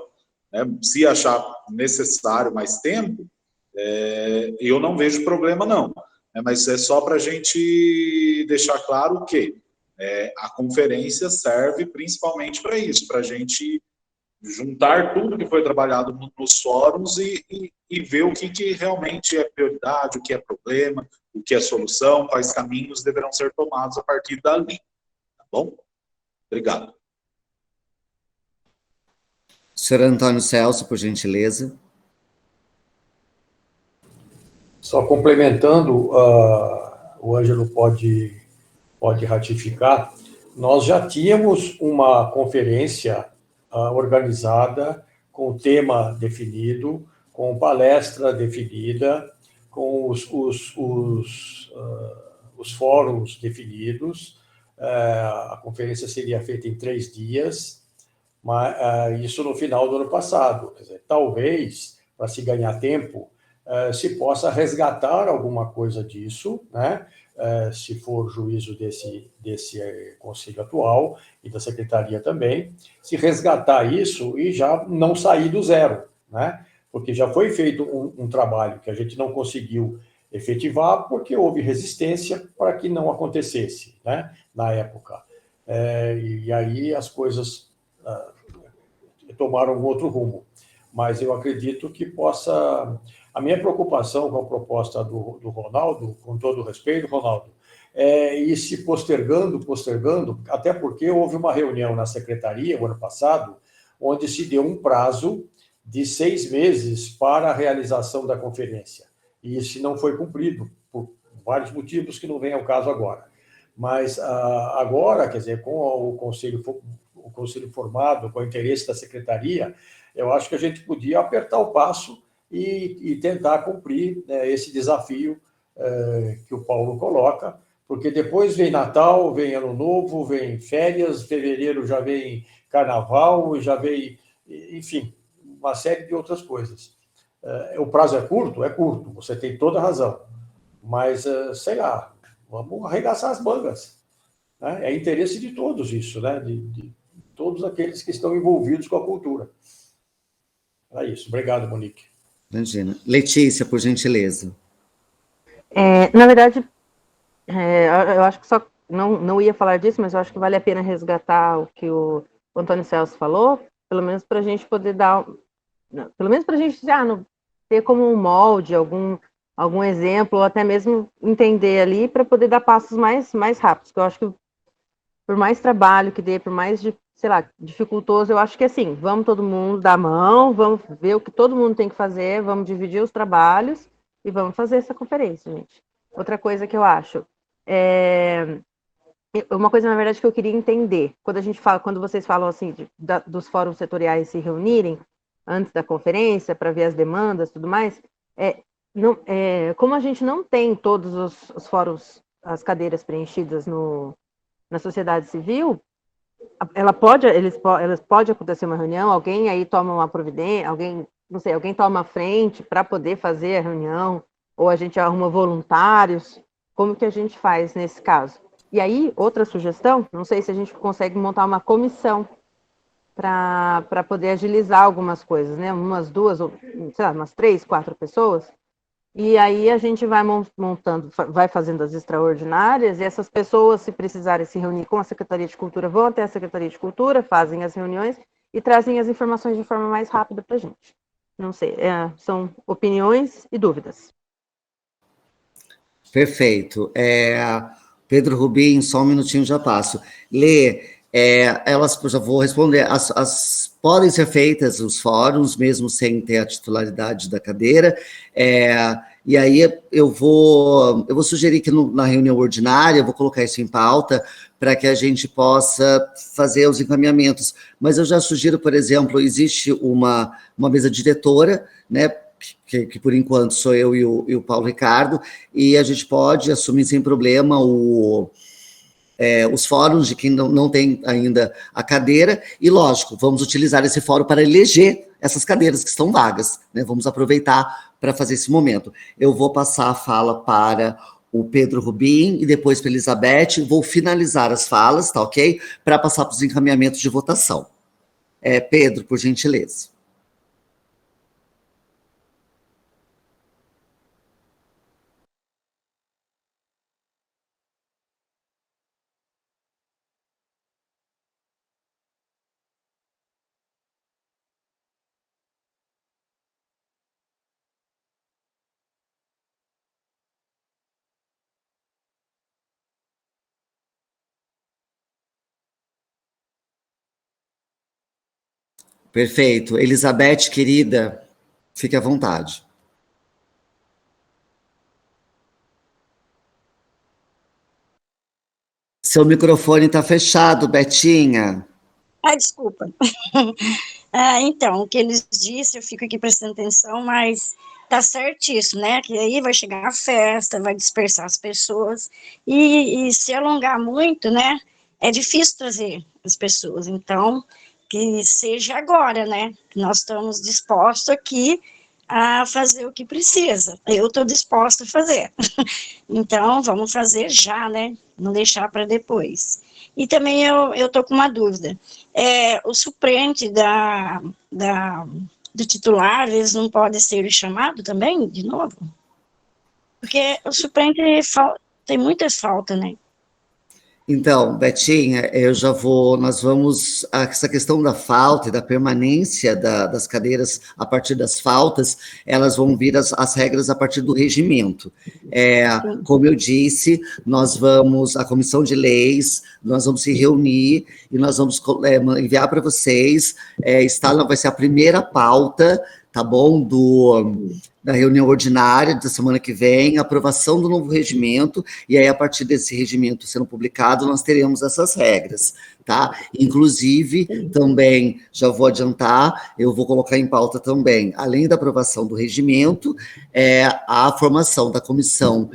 Speaker 4: né, se achar necessário mais tempo, eu não vejo problema não, né, mas é só para a gente deixar claro que a conferência serve principalmente para isso, para a gente juntar tudo que foi trabalhado nos fóruns e ver o que realmente é prioridade, o que é problema, o que é solução, quais caminhos deverão ser tomados a partir dali. Tá bom? Obrigado.
Speaker 1: Senhor Antônio Celso, por gentileza.
Speaker 3: Só complementando, o Ângelo pode ratificar, nós já tínhamos uma conferência organizada, com tema definido, com palestra definida, com os fóruns definidos. A conferência seria feita em 3 dias, mas isso no final do ano passado. Quer dizer, talvez, para se ganhar tempo, se possa resgatar alguma coisa disso, né? Se for juízo desse conselho atual e da secretaria também, se resgatar isso e já não sair do zero, né? Porque já foi feito um trabalho que a gente não conseguiu efetivar porque houve resistência para que não acontecesse, né? Na época. E aí as coisas tomaram um outro rumo. Mas eu acredito que possa... A minha preocupação com a proposta do Ronaldo, com todo o respeito, Ronaldo, é ir se postergando, até porque houve uma reunião na secretaria, o ano passado, onde se deu um prazo de 6 meses para a realização da conferência. E isso não foi cumprido, por vários motivos que não vem ao caso agora. Mas agora, quer dizer, com o conselho formado, com o interesse da secretaria, eu acho que a gente podia apertar o passo e tentar cumprir, né, esse desafio que o Paulo coloca, porque depois vem Natal, vem Ano Novo, vem férias, fevereiro já vem Carnaval, já vem, enfim, uma série de outras coisas. O prazo é curto, você tem toda a razão, mas, sei lá, vamos arregaçar as mangas, né? É interesse de todos isso, né? De todos aqueles que estão envolvidos com a cultura. É isso. Obrigado, Monique.
Speaker 1: Imagina. Letícia, por gentileza.
Speaker 5: Na verdade, eu acho que só não ia falar disso, mas eu acho que vale a pena resgatar o que o Antônio Celso falou, pelo menos para a gente poder pelo menos para a gente ter como um molde, algum exemplo, ou até mesmo entender ali para poder dar passos mais rápidos, porque eu acho que por mais trabalho que dê, por mais, sei lá, dificultoso, eu acho que assim, vamos todo mundo dar a mão, vamos ver o que todo mundo tem que fazer, vamos dividir os trabalhos e vamos fazer essa conferência, gente. Outra coisa que eu acho, uma coisa, na verdade, que eu queria entender, quando vocês falam assim, dos fóruns setoriais se reunirem antes da conferência, para ver as demandas e tudo mais, como a gente não tem todos os fóruns, as cadeiras preenchidas na sociedade civil, pode acontecer uma reunião, alguém aí toma uma providência, alguém toma a frente para poder fazer a reunião, ou a gente arruma voluntários, como que a gente faz nesse caso? E aí, outra sugestão, não sei se a gente consegue montar uma comissão para poder agilizar algumas coisas, né? Umas 2, ou sei lá, umas 3, 4 pessoas, e aí a gente vai montando, vai fazendo as extraordinárias, e essas pessoas, se precisarem se reunir com a Secretaria de Cultura, vão até a Secretaria de Cultura, fazem as reuniões e trazem as informações de forma mais rápida para a gente. Não sei, são opiniões e dúvidas.
Speaker 1: Perfeito. Pedro Rubim, só um minutinho, já passo. Lê, elas, já vou responder, podem ser feitas os fóruns, mesmo sem ter a titularidade da cadeira, e aí eu vou sugerir que na reunião ordinária, eu vou colocar isso em pauta, para que a gente possa fazer os encaminhamentos. Mas eu já sugiro, por exemplo, existe uma mesa diretora, né, que por enquanto sou eu e o Paulo Ricardo, e a gente pode assumir sem problema os fóruns de quem não tem ainda a cadeira, e lógico, vamos utilizar esse fórum para eleger essas cadeiras que estão vagas, né? Vamos aproveitar para fazer esse momento. Eu vou passar a fala para o Pedro Rubim e depois para a Elizabeth, vou finalizar as falas, tá ok? Para passar para os encaminhamentos de votação. Pedro, por gentileza. Perfeito. Elizabeth, querida, fique à vontade. Seu microfone está fechado, Betinha.
Speaker 12: Desculpa. Então, o que eles disseram, eu fico aqui prestando atenção, mas tá certíssimo, né? Que aí vai chegar a festa, vai dispersar as pessoas, e se alongar muito, né? É difícil trazer as pessoas, então que seja agora, né? Nós estamos dispostos aqui a fazer o que precisa. Eu estou disposta a fazer. Então, vamos fazer já, né? Não deixar para depois. E também eu estou com uma dúvida. O suplente do titular, eles não podem ser chamado também, de novo? Porque o suplente tem muitas faltas, né?
Speaker 1: Então, Betinha, essa questão da falta e da permanência das cadeiras a partir das faltas, elas vão vir as regras a partir do regimento. Como eu disse, a comissão de leis, nós vamos se reunir e nós vamos enviar para vocês, vai ser a primeira pauta tá bom? Da reunião ordinária da semana que vem, aprovação do novo regimento, e aí, a partir desse regimento sendo publicado, nós teremos essas regras, tá? Inclusive, também, já vou adiantar, eu vou colocar em pauta também, além da aprovação do regimento, a formação da comissão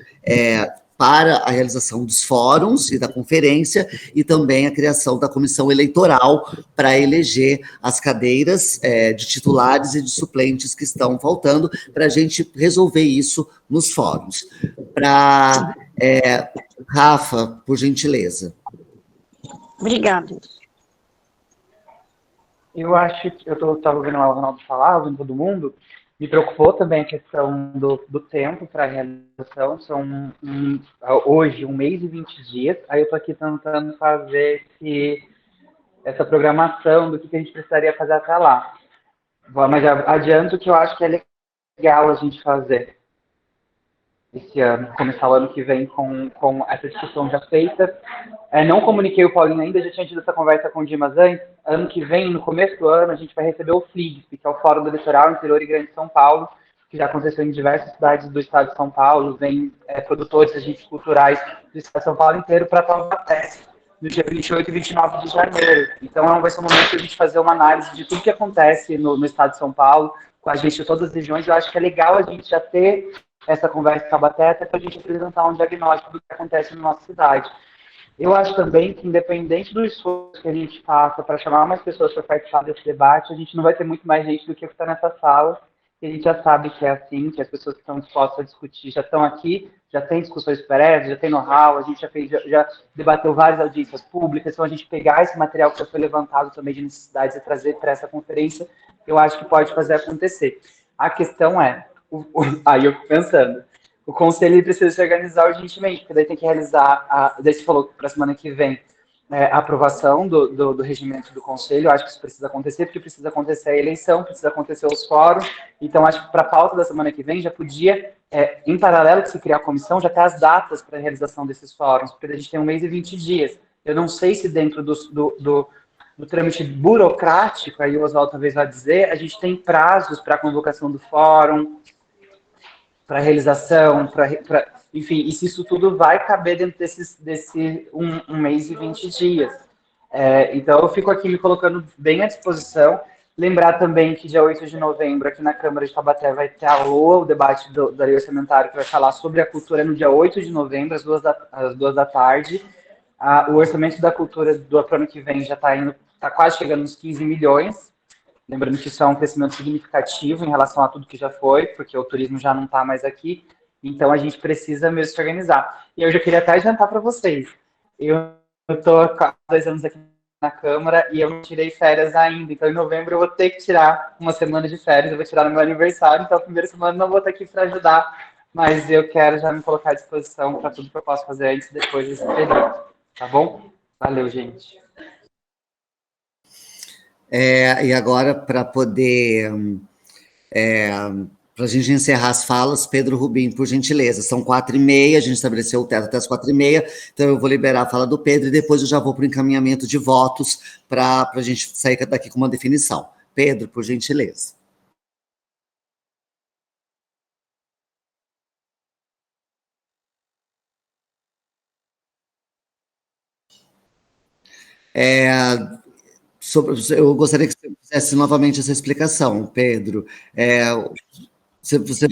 Speaker 1: para a realização dos fóruns e da conferência, e também a criação da comissão eleitoral para eleger as cadeiras de titulares e de suplentes que estão faltando, para a gente resolver isso nos fóruns. Rafa, por gentileza.
Speaker 12: Obrigada.
Speaker 13: Eu acho que eu estava ouvindo o Ronaldo falar, ouvindo todo mundo, me preocupou também a questão do tempo para a realização. São hoje 1 mês e 20 dias. Aí eu estou aqui tentando fazer essa programação do que a gente precisaria fazer até lá. Mas adianto que eu acho que é legal a gente fazer esse ano, começar o ano que vem com essa discussão já feita. Não comuniquei o Paulinho ainda, já tinha tido essa conversa com o Dimas antes. Ano que vem, no começo do ano, a gente vai receber o FLIGSP, que é o Fórum do Litoral, Interior e Grande São Paulo, que já aconteceu em diversas cidades do estado de São Paulo. Vem produtores, agentes culturais do estado de São Paulo inteiro para Taubaté, no dia 28 e 29 de janeiro. Então, vai ser um momento de a gente fazer uma análise de tudo que acontece no estado de São Paulo, com a gente de todas as regiões. Eu acho que é legal a gente já ter essa conversa em Taubaté, até para a gente apresentar um diagnóstico do que acontece na nossa cidade. Eu acho também que, independente do esforço que a gente faça para chamar mais pessoas para participar desse debate, a gente não vai ter muito mais gente do que está nessa sala, e a gente já sabe que é assim, que as pessoas que estão dispostas a discutir já estão aqui, já tem discussões prévias, já tem know-how, a gente já debateu várias audiências públicas. Então a gente pegar esse material que já foi levantado também de necessidades e trazer para essa conferência, eu acho que pode fazer acontecer. A questão é, aí eu fico pensando, o conselho precisa se organizar urgentemente, porque daí tem que realizar, daí você falou para a semana que vem, a aprovação do regimento do conselho. Eu acho que isso precisa acontecer, porque precisa acontecer a eleição, precisa acontecer os fóruns. Então, acho que para a pauta da semana que vem já podia, em paralelo que se criar a comissão, já ter as datas para a realização desses fóruns, porque a gente tem 1 mês e 20 dias. Eu não sei se dentro do trâmite burocrático, aí o Oswaldo talvez vai dizer, a gente tem prazos para a convocação do fórum, para a realização, enfim, e se isso tudo vai caber dentro desse 1 mês e 20 dias. Então, eu fico aqui me colocando bem à disposição. Lembrar também que dia 8 de novembro, aqui na Câmara de Taubaté, vai ter a LOA, o debate da lei orçamentária, que vai falar sobre a cultura no dia 8 de novembro, às 2 da tarde. O orçamento da cultura do ano que vem já está quase chegando nos 15 milhões. Lembrando que isso é um crescimento significativo em relação a tudo que já foi, porque o turismo já não está mais aqui. Então, a gente precisa mesmo se organizar. E eu já queria até adiantar para vocês. Eu estou há 2 anos aqui na Câmara e eu não tirei férias ainda. Então, em novembro, eu vou ter que tirar uma semana de férias. Eu vou tirar no meu aniversário. Então, a primeira semana eu não vou estar aqui para ajudar. Mas eu quero já me colocar à disposição para tudo que eu posso fazer antes e depois desse período. Tá bom? Valeu, gente.
Speaker 1: E agora, para poder... para a gente encerrar as falas, Pedro Rubim, por gentileza. São 4h30, a gente estabeleceu o teto até as 4h30, então eu vou liberar a fala do Pedro e depois eu já vou para o encaminhamento de votos para a gente sair daqui com uma definição. Pedro, por gentileza. Eu gostaria que você fizesse novamente essa explicação, Pedro. Você...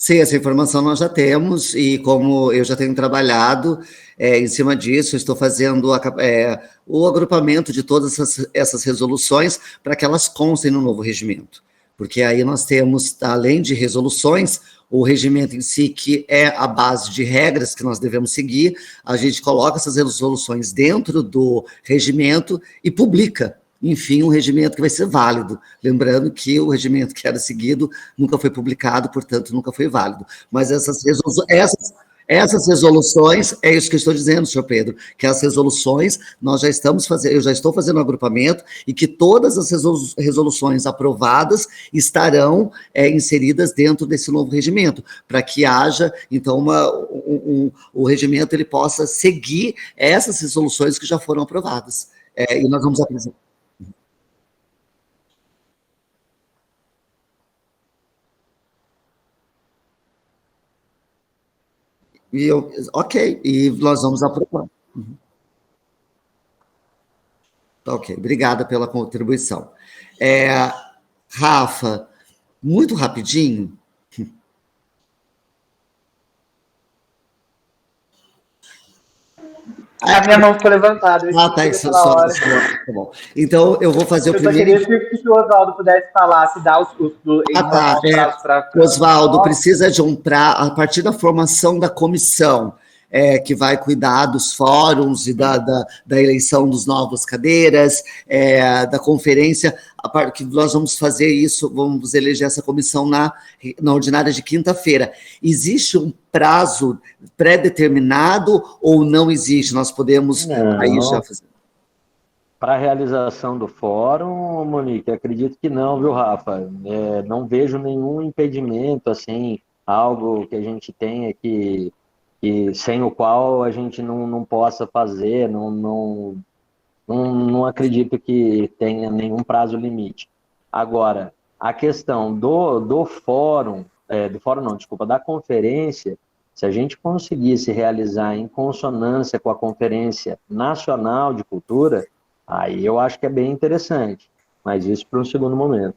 Speaker 1: Sim, essa informação nós já temos, e como eu já tenho trabalhado em cima disso, estou fazendo o agrupamento de todas essas resoluções para que elas constem no novo regimento. Porque aí nós temos, além de resoluções, o regimento em si, que é a base de regras que nós devemos seguir, a gente coloca essas resoluções dentro do regimento e publica enfim, um regimento que vai ser válido. Lembrando que o regimento que era seguido nunca foi publicado, portanto, nunca foi válido. Mas essas resoluções, é isso que eu estou dizendo, senhor Pedro, que as resoluções, nós já estamos fazendo, eu já estou fazendo um agrupamento, e que todas as resoluções aprovadas estarão inseridas dentro desse novo regimento, para que haja, então, o regimento ele possa seguir essas resoluções que já foram aprovadas. E nós vamos apresentar. Ok, e nós vamos aprovar. Uhum. Ok, obrigada pela contribuição. Rafa, muito rapidinho.
Speaker 13: A minha mão ficou levantada.
Speaker 1: Tá bom. Então, eu vou fazer o primeiro...
Speaker 13: Eu só queria que o Oswaldo pudesse falar, se dá os
Speaker 1: Oswaldo, precisa de um prazo, a partir da formação da comissão, que vai cuidar dos fóruns e da eleição dos novos cadeiras, da conferência, a parte que nós vamos fazer isso, vamos eleger essa comissão na ordinária de quinta-feira. Existe um prazo pré-determinado ou não existe? Nós podemos aí já fazer.
Speaker 6: Para a realização do fórum, Monique, acredito que não, viu, Rafa? Não vejo nenhum impedimento, assim, algo que a gente tenha que sem o qual a gente não possa fazer, não acredito que tenha nenhum prazo limite. Agora, a questão do fórum, da conferência, se a gente conseguisse realizar em consonância com a Conferência Nacional de Cultura, aí eu acho que é bem interessante, mas isso para um segundo momento.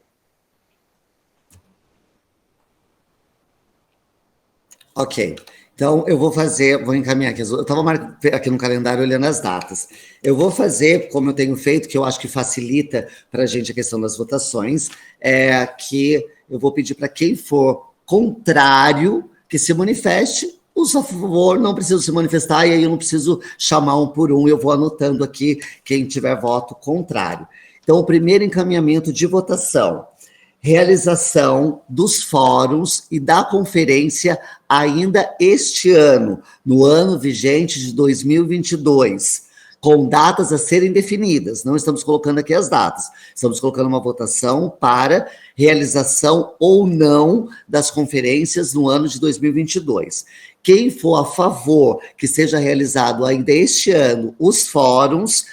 Speaker 1: Ok. Então, eu vou encaminhar aqui. Eu estava aqui no calendário olhando as datas. Eu vou fazer, como eu tenho feito, que eu acho que facilita para a gente a questão das votações, que eu vou pedir para quem for contrário que se manifeste, os a favor não precisam se manifestar, e aí eu não preciso chamar um por um, eu vou anotando aqui quem tiver voto contrário. Então, o primeiro encaminhamento de votação: realização dos fóruns e da conferência ainda este ano, no ano vigente de 2022, com datas a serem definidas. Não estamos colocando aqui as datas, estamos colocando uma votação para realização ou não das conferências no ano de 2022. Quem for a favor que seja realizado ainda este ano os fóruns,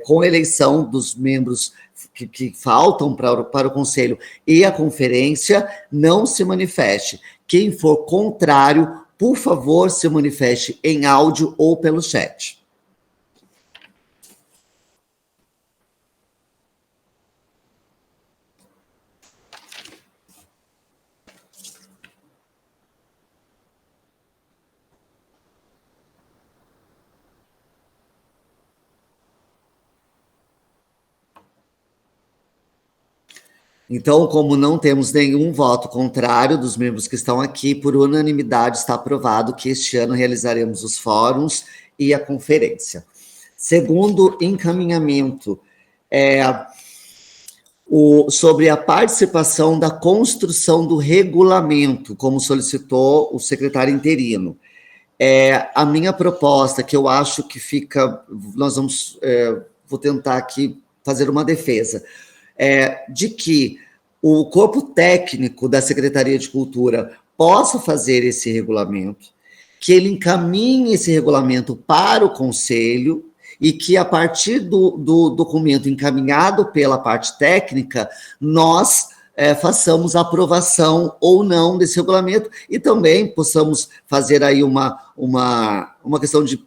Speaker 1: com eleição dos membros que faltam para o Conselho e a conferência, não se manifeste. Quem for contrário, por favor, se manifeste em áudio ou pelo chat. Então, como não temos nenhum voto contrário dos membros que estão aqui, por unanimidade está aprovado que este ano realizaremos os fóruns e a conferência. Segundo encaminhamento, sobre a participação da construção do regulamento, como solicitou o secretário interino. A minha proposta, que eu acho que fica... vou tentar aqui fazer uma defesa, de que o corpo técnico da Secretaria de Cultura possa fazer esse regulamento, que ele encaminhe esse regulamento para o Conselho e que, a partir do documento encaminhado pela parte técnica, nós façamos a aprovação ou não desse regulamento e também possamos fazer aí uma questão de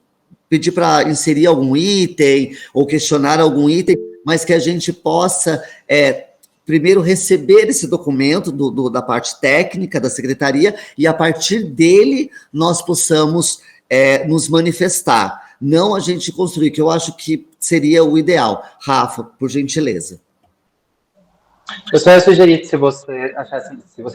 Speaker 1: pedir para inserir algum item ou questionar algum item, mas que a gente possa, primeiro, receber esse documento da parte técnica da secretaria e, a partir dele, nós possamos nos manifestar. Não a gente construir, que eu acho que seria o ideal. Rafa, por gentileza.
Speaker 13: Eu só ia sugerir que, se vocês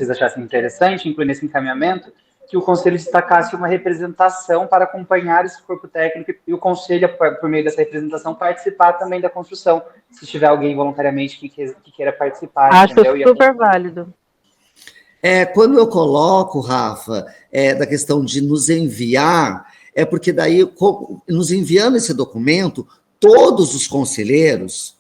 Speaker 13: achassem interessante, incluir nesse encaminhamento, que o conselho destacasse uma representação para acompanhar esse corpo técnico e o conselho, por meio dessa representação, participar também da construção, se tiver alguém voluntariamente que queira participar.
Speaker 5: Acho
Speaker 13: entendeu?
Speaker 5: super válido.
Speaker 1: Quando eu coloco, Rafa, da questão de nos enviar, é porque daí, nos enviando esse documento, todos os conselheiros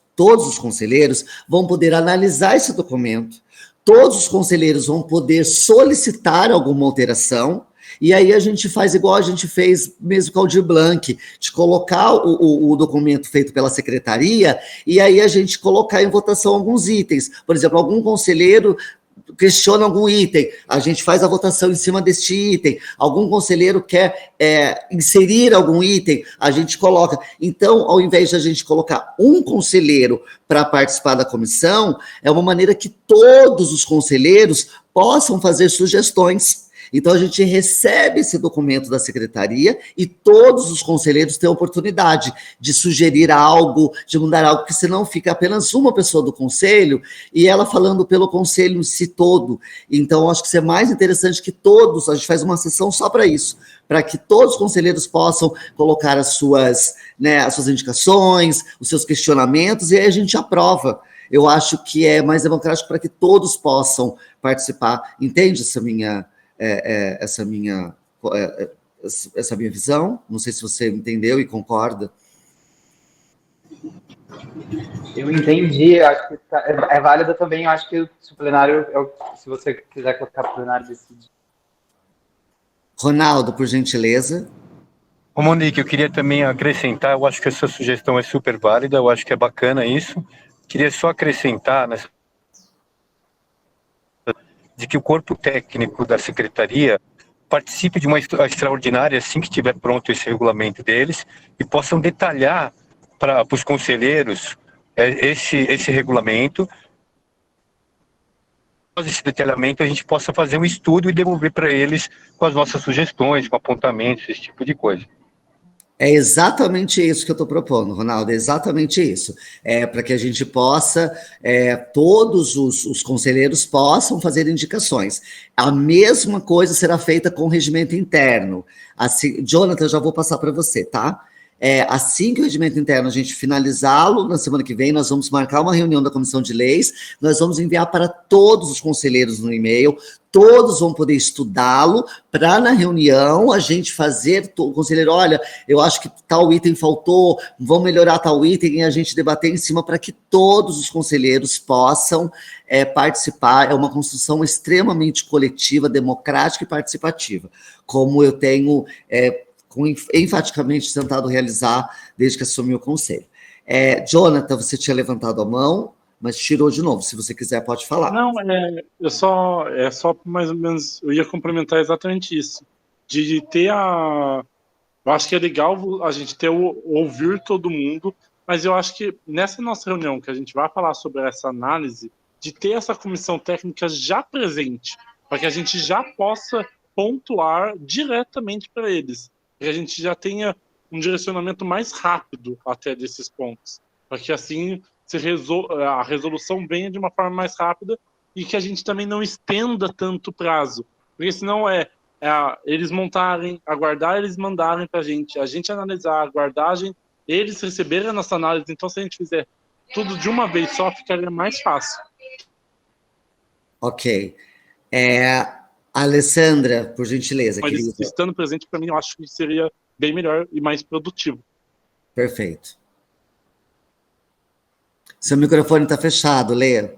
Speaker 1: vão poder analisar esse documento, todos os conselheiros vão poder solicitar alguma alteração, e aí a gente faz igual a gente fez mesmo com o Aldir Blanc, de colocar o documento feito pela secretaria, e aí a gente colocar em votação alguns itens. Por exemplo, algum conselheiro questiona algum item, a gente faz a votação em cima deste item, algum conselheiro quer inserir algum item, a gente coloca. Então, ao invés de a gente colocar um conselheiro para participar da comissão, é uma maneira que todos os conselheiros possam fazer sugestões. Então, a gente recebe esse documento da secretaria e todos os conselheiros têm a oportunidade de sugerir algo, de mudar algo, porque senão fica apenas uma pessoa do conselho e ela falando pelo conselho em si todo. Então, acho que isso é mais interessante que todos, a gente faz uma sessão só para isso, para que todos os conselheiros possam colocar as suas indicações, os seus questionamentos, e aí a gente aprova. Eu acho que é mais democrático para que todos possam participar. Entende essa minha visão? Não sei se você entendeu e concorda.
Speaker 13: Eu entendi, acho que é válido também, eu acho que se o plenário, se você quiser colocar o plenário decide.
Speaker 1: Ronaldo, por gentileza.
Speaker 10: Ô Monique, eu queria também acrescentar, eu acho que essa sugestão é super válida, eu acho que é bacana isso. Queria só acrescentar de que o corpo técnico da secretaria participe de uma extraordinária assim que tiver pronto esse regulamento deles e possam detalhar para os conselheiros esse regulamento. Após esse detalhamento, a gente possa fazer um estudo e devolver para eles com as nossas sugestões, com apontamentos, esse tipo de coisa.
Speaker 1: É exatamente isso que eu estou propondo, Ronaldo, é exatamente isso. Para que a gente possa, todos os conselheiros possam fazer indicações. A mesma coisa será feita com o regimento interno. Assim, Jonathan, eu já vou passar para você, tá? Assim que o regimento interno a gente finalizá-lo, na semana que vem, nós vamos marcar uma reunião da Comissão de Leis, nós vamos enviar para todos os conselheiros no e-mail, todos vão poder estudá-lo, para na reunião a gente fazer, o conselheiro, olha, eu acho que tal item faltou, vamos melhorar tal item, e a gente debater em cima para que todos os conselheiros possam participar. É uma construção extremamente coletiva, democrática e participativa, como eu tenho enfaticamente tentado realizar desde que assumi o conselho. Jonathan, você tinha levantado a mão, mas tirou de novo. Se você quiser, pode falar.
Speaker 14: Não, é só mais ou menos, eu ia complementar exatamente isso, de ter eu acho que é legal a gente ouvir todo mundo, mas eu acho que nessa nossa reunião, que a gente vai falar sobre essa análise, de ter essa comissão técnica já presente, para que a gente já possa pontuar diretamente para eles, que a gente já tenha um direcionamento mais rápido até desses pontos, para que assim a resolução venha de uma forma mais rápida e que a gente também não estenda tanto o prazo, porque senão eles montarem, aguardar eles mandarem para a gente analisar, aguardar eles receberem a nossa análise. Então, se a gente fizer tudo de uma vez só, ficaria mais fácil.
Speaker 1: Ok. Alessandra, por gentileza.
Speaker 14: Mas estando presente, para mim, eu acho que seria bem melhor e mais produtivo.
Speaker 1: Perfeito. Seu microfone está fechado, Lê.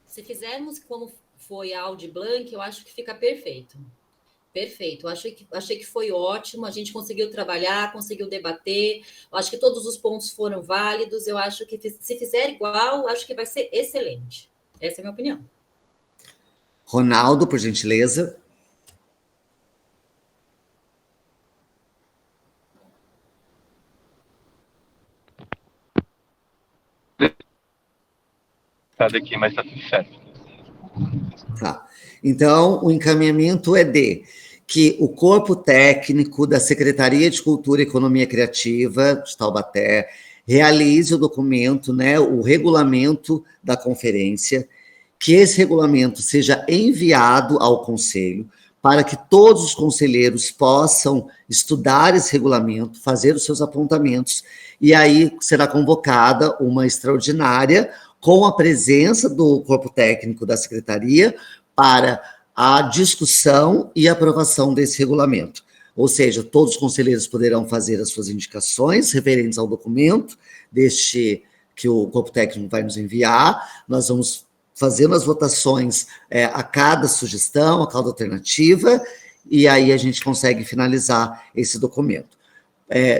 Speaker 15: Se fizermos como foi a Aldir Blanc, eu acho que fica perfeito. Perfeito. Achei que foi ótimo. A gente conseguiu trabalhar, conseguiu debater. Eu acho que todos os pontos foram válidos. Eu acho que se fizer igual, acho que vai ser excelente. Essa é a minha opinião.
Speaker 1: Ronaldo, por gentileza.
Speaker 10: Tá daqui, mas tá tudo certo.
Speaker 1: Tá. Então, o encaminhamento é de que o corpo técnico da Secretaria de Cultura e Economia Criativa de Taubaté realize o documento, o regulamento da conferência, que esse regulamento seja enviado ao Conselho, para que todos os conselheiros possam estudar esse regulamento, fazer os seus apontamentos, e aí será convocada uma extraordinária com a presença do corpo técnico da Secretaria para a discussão e aprovação desse regulamento. Ou seja, todos os conselheiros poderão fazer as suas indicações referentes ao documento que o corpo técnico vai nos enviar. Nós vamos fazendo as votações a cada sugestão, a cada alternativa, e aí a gente consegue finalizar esse documento.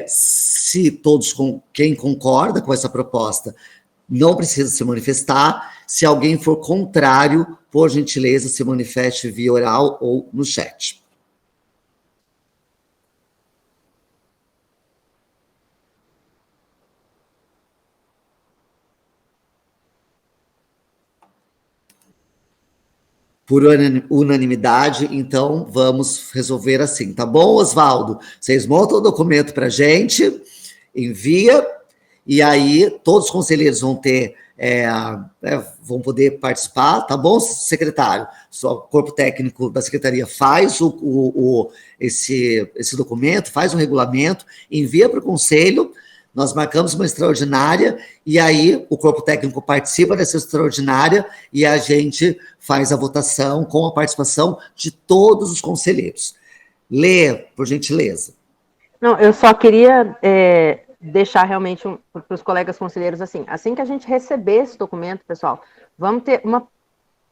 Speaker 1: Se todos, quem concorda com essa proposta, não precisa se manifestar. Se alguém for contrário, por gentileza, se manifeste via oral ou no chat. Por unanimidade, então, vamos resolver assim, tá bom, Oswaldo? Vocês montam o documento para a gente, envia, e aí todos os conselheiros vão ter, vão poder participar, tá bom, secretário? O corpo técnico da secretaria faz esse documento, faz um regulamento, envia para o conselho, nós marcamos uma extraordinária, e aí o corpo técnico participa dessa extraordinária, e a gente faz a votação com a participação de todos os conselheiros. Lê, por gentileza.
Speaker 5: Não, eu só queria deixar realmente para os colegas conselheiros assim que a gente receber esse documento, pessoal, vamos ter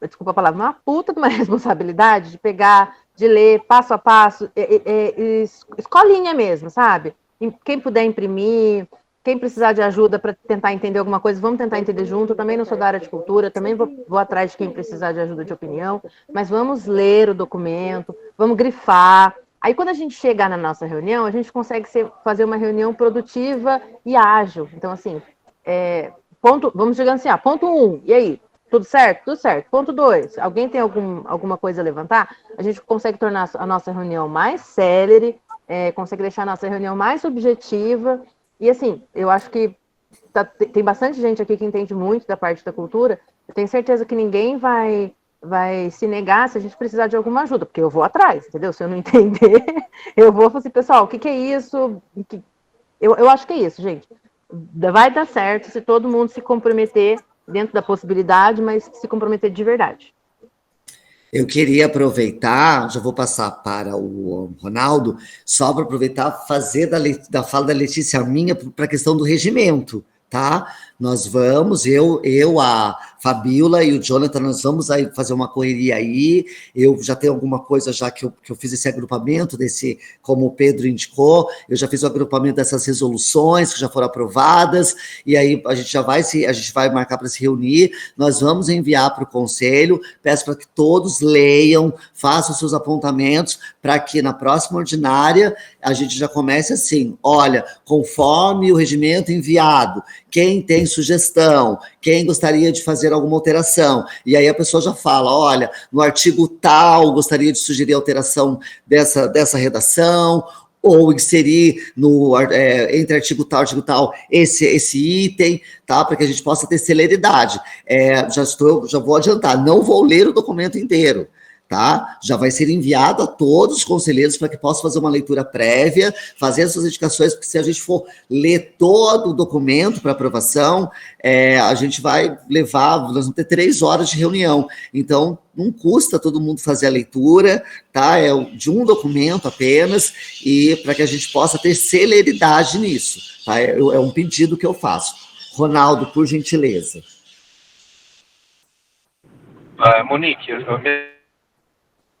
Speaker 5: desculpa a palavra, uma puta de uma responsabilidade de pegar, de ler passo a passo, escolinha mesmo, sabe? Quem puder imprimir, quem precisar de ajuda para tentar entender alguma coisa, vamos tentar entender junto. Eu também não sou da área de cultura, também vou atrás de quem precisar de ajuda de opinião, mas vamos ler o documento, vamos grifar. Aí, quando a gente chegar na nossa reunião, a gente consegue fazer uma reunião produtiva e ágil. Então, assim, vamos chegando assim, ponto 1, e aí? Tudo certo? Tudo certo. Ponto 2, alguém tem alguma coisa a levantar? A gente consegue tornar a nossa reunião mais célere, consegue deixar a nossa reunião mais objetiva, e assim, eu acho que tem bastante gente aqui que entende muito da parte da cultura, eu tenho certeza que ninguém vai se negar se a gente precisar de alguma ajuda, porque eu vou atrás, entendeu? Se eu não entender, eu vou falar assim, pessoal, o que é isso? Eu acho que é isso, gente. Vai dar certo se todo mundo se comprometer dentro da possibilidade, mas se comprometer de verdade.
Speaker 1: Eu queria aproveitar, já vou passar para o Ronaldo, só para aproveitar, fazer da fala da Letícia minha para a questão do regimento, tá? Nós vamos, a Fabiola e o Jonathan, nós vamos aí fazer uma correria aí, eu já tenho alguma coisa já que eu fiz esse agrupamento, como o Pedro indicou, eu já fiz o agrupamento dessas resoluções que já foram aprovadas, e aí a gente vai marcar para se reunir, nós vamos enviar para o Conselho, peço para que todos leiam, façam seus apontamentos, para que na próxima ordinária a gente já comece assim, olha, conforme o regimento enviado, quem tem sugestão, quem gostaria de fazer alguma alteração, e aí a pessoa já fala, olha, no artigo tal, gostaria de sugerir alteração dessa redação, ou inserir entre artigo tal, esse item, tá? Para que a gente possa ter celeridade. Já vou adiantar, não vou ler o documento inteiro, tá? Já vai ser enviado a todos os conselheiros para que possam fazer uma leitura prévia, fazer as suas indicações, porque se a gente for ler todo o documento para aprovação, a gente vai nós vamos ter 3 horas de reunião, então não custa todo mundo fazer a leitura, tá? De um documento apenas, e para que a gente possa ter celeridade nisso, tá? É um pedido que eu faço. Ronaldo, por gentileza.
Speaker 16: Monique,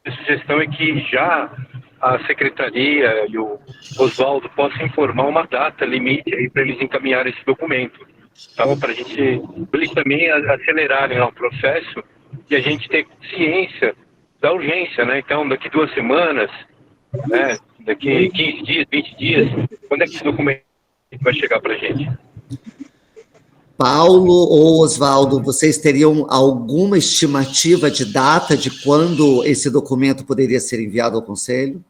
Speaker 16: a sugestão é que já a secretaria e o Oswaldo possam informar uma data limite aí para eles encaminharem esse documento. Então, para eles também acelerarem o processo e a gente ter ciência da urgência, né? Então, daqui 2 semanas, né? Daqui 15 dias, 20 dias, quando é que esse documento vai chegar para a gente?
Speaker 1: Paulo ou Oswaldo, vocês teriam alguma estimativa de data de quando esse documento poderia ser enviado ao Conselho?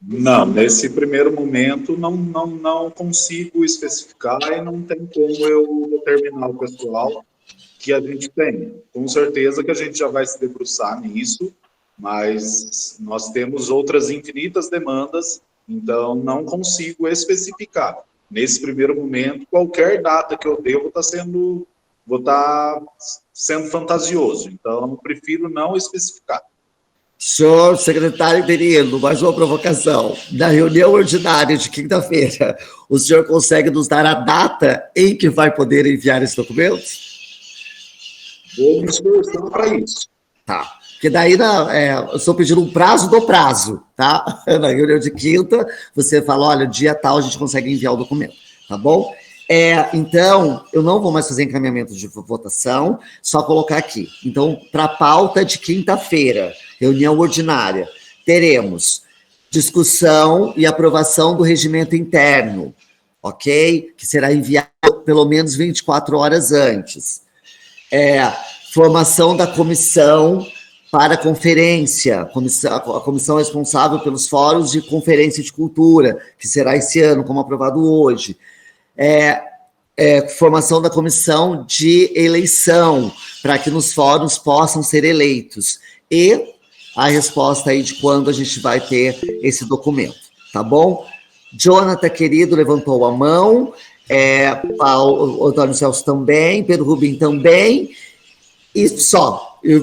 Speaker 4: Não, nesse primeiro momento não consigo especificar e não tem como eu determinar o pessoal que a gente tem. Com certeza que a gente já vai se debruçar nisso, mas nós temos outras infinitas demandas, então não consigo especificar. Nesse primeiro momento, qualquer data que eu dê, vou estar sendo fantasioso, então prefiro não especificar.
Speaker 1: Senhor secretário interino, mais uma provocação. Na reunião ordinária de quinta-feira, o senhor consegue nos dar a data em que vai poder enviar esse documento?
Speaker 4: Vou me esforçar para isso.
Speaker 1: Tá. Porque daí eu estou pedindo um prazo do prazo, tá? Na reunião de quinta, você fala, olha, dia tal a gente consegue enviar o documento, tá bom? Então, eu não vou mais fazer encaminhamento de votação, só colocar aqui. Então, para a pauta de quinta-feira, reunião ordinária, teremos discussão e aprovação do regimento interno, ok? Que será enviado pelo menos 24 horas antes. Formação da comissão para conferência, a comissão responsável pelos fóruns de conferência de cultura, que será esse ano, como aprovado hoje. Formação da comissão de eleição, para que nos fóruns possam ser eleitos. E a resposta aí de quando a gente vai ter esse documento, tá bom? Jonathan, querido, levantou a mão, Paulo, Antônio Celso também, Pedro Rubim também, e só. Eu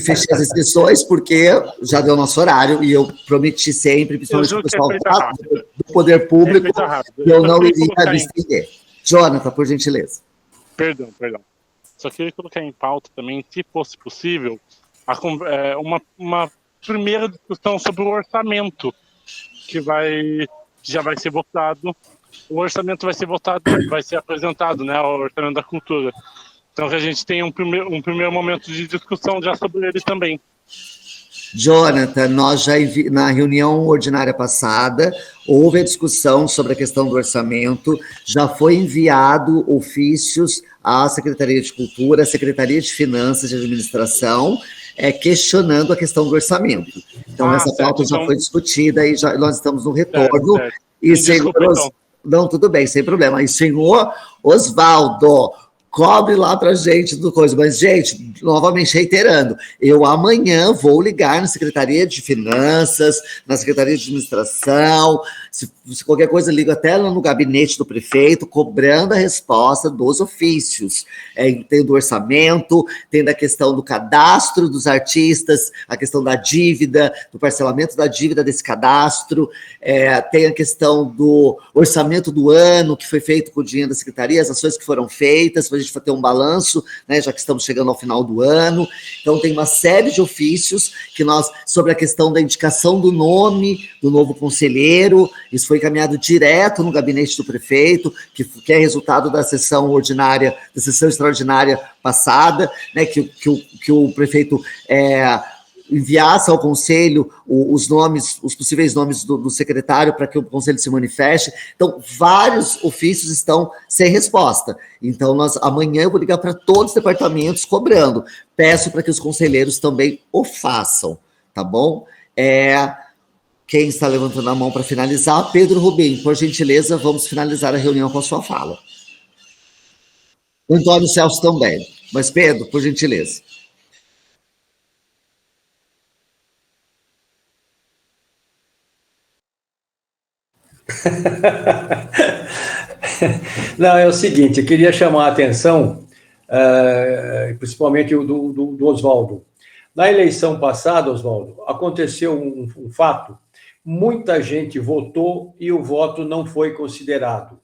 Speaker 1: fechei as inscrições porque já deu nosso horário e eu prometi sempre, principalmente para o pessoal do poder público, que eu não iria me estender. Jonathan, por gentileza.
Speaker 14: Perdão. Só queria colocar em pauta também, se fosse possível, uma primeira discussão sobre o orçamento, que já vai ser votado. O orçamento vai ser votado, vai ser apresentado, né, o orçamento da cultura. Então, que a gente tenha um primeiro momento de discussão já sobre ele também.
Speaker 1: Jonathan, nós já na reunião ordinária passada, houve a discussão sobre a questão do orçamento, já foi enviado ofícios à Secretaria de Cultura, à Secretaria de Finanças e Administração, questionando a questão do orçamento. Então, essa pauta já foi discutida e nós estamos no retorno. Certo. E senhor... Então. Não, tudo bem, sem problema. E senhor Osvaldo, cobre lá pra gente do coisa. Mas, gente, novamente reiterando, eu amanhã vou ligar na Secretaria de Finanças, na Secretaria de Administração, se qualquer coisa, ligo até lá no gabinete do prefeito, cobrando a resposta dos ofícios. Tem do orçamento, tem da questão do cadastro dos artistas, a questão da dívida, do parcelamento da dívida desse cadastro, tem a questão do orçamento do ano, que foi feito com o dinheiro da Secretaria, as ações que foram feitas, para a gente ter um balanço, né, já que estamos chegando ao final do ano. Então, tem uma série de ofícios sobre a questão da indicação do nome do novo conselheiro. Isso foi encaminhado direto no gabinete do prefeito, que é resultado da sessão ordinária, da sessão extraordinária passada, né, que o prefeito enviasse ao conselho os possíveis nomes do secretário para que o conselho se manifeste. Então, vários ofícios estão sem resposta. Então, amanhã eu vou ligar para todos os departamentos cobrando. Peço para que os conselheiros também o façam, tá bom? Quem está levantando a mão para finalizar? Pedro Rubim, por gentileza, vamos finalizar a reunião com a sua fala. Antônio Celso também. Mas, Pedro, por gentileza.
Speaker 3: Não, é o seguinte, eu queria chamar a atenção, principalmente do Osvaldo. Na eleição passada, Osvaldo, aconteceu um fato, muita gente votou e o voto não foi considerado.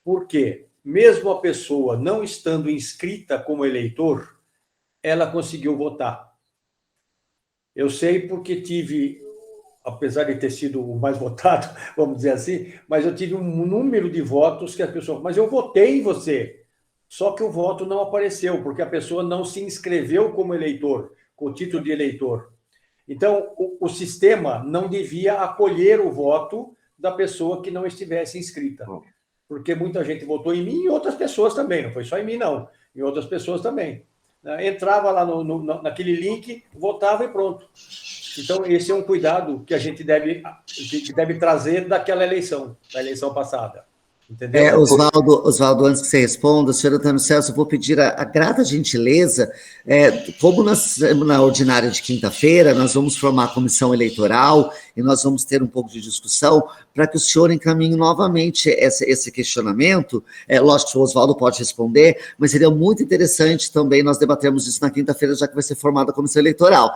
Speaker 3: Por quê? Mesmo a pessoa não estando inscrita como eleitor, ela conseguiu votar. Eu sei porque tive, apesar de ter sido o mais votado, vamos dizer assim, mas eu tive um número de votos que a pessoa... Mas eu votei em você, só que o voto não apareceu, porque a pessoa não se inscreveu como eleitor, com o título de eleitor. Então, o sistema não devia acolher o voto da pessoa que não estivesse inscrita, porque muita gente votou em mim e outras pessoas também, não foi só em mim, não, em outras pessoas também. Entrava lá naquele link, votava e pronto. Então, esse é um cuidado que a gente deve trazer daquela eleição, da eleição passada. Entendeu?
Speaker 1: Oswaldo, antes que você responda, senhor Antônio Celso, eu vou pedir a grata gentileza, como na ordinária de quinta-feira, nós vamos formar a comissão eleitoral e nós vamos ter um pouco de discussão para que o senhor encaminhe novamente esse questionamento. Lógico que o Oswaldo pode responder, mas seria muito interessante também nós debatermos isso na quinta-feira, já que vai ser formada a comissão eleitoral.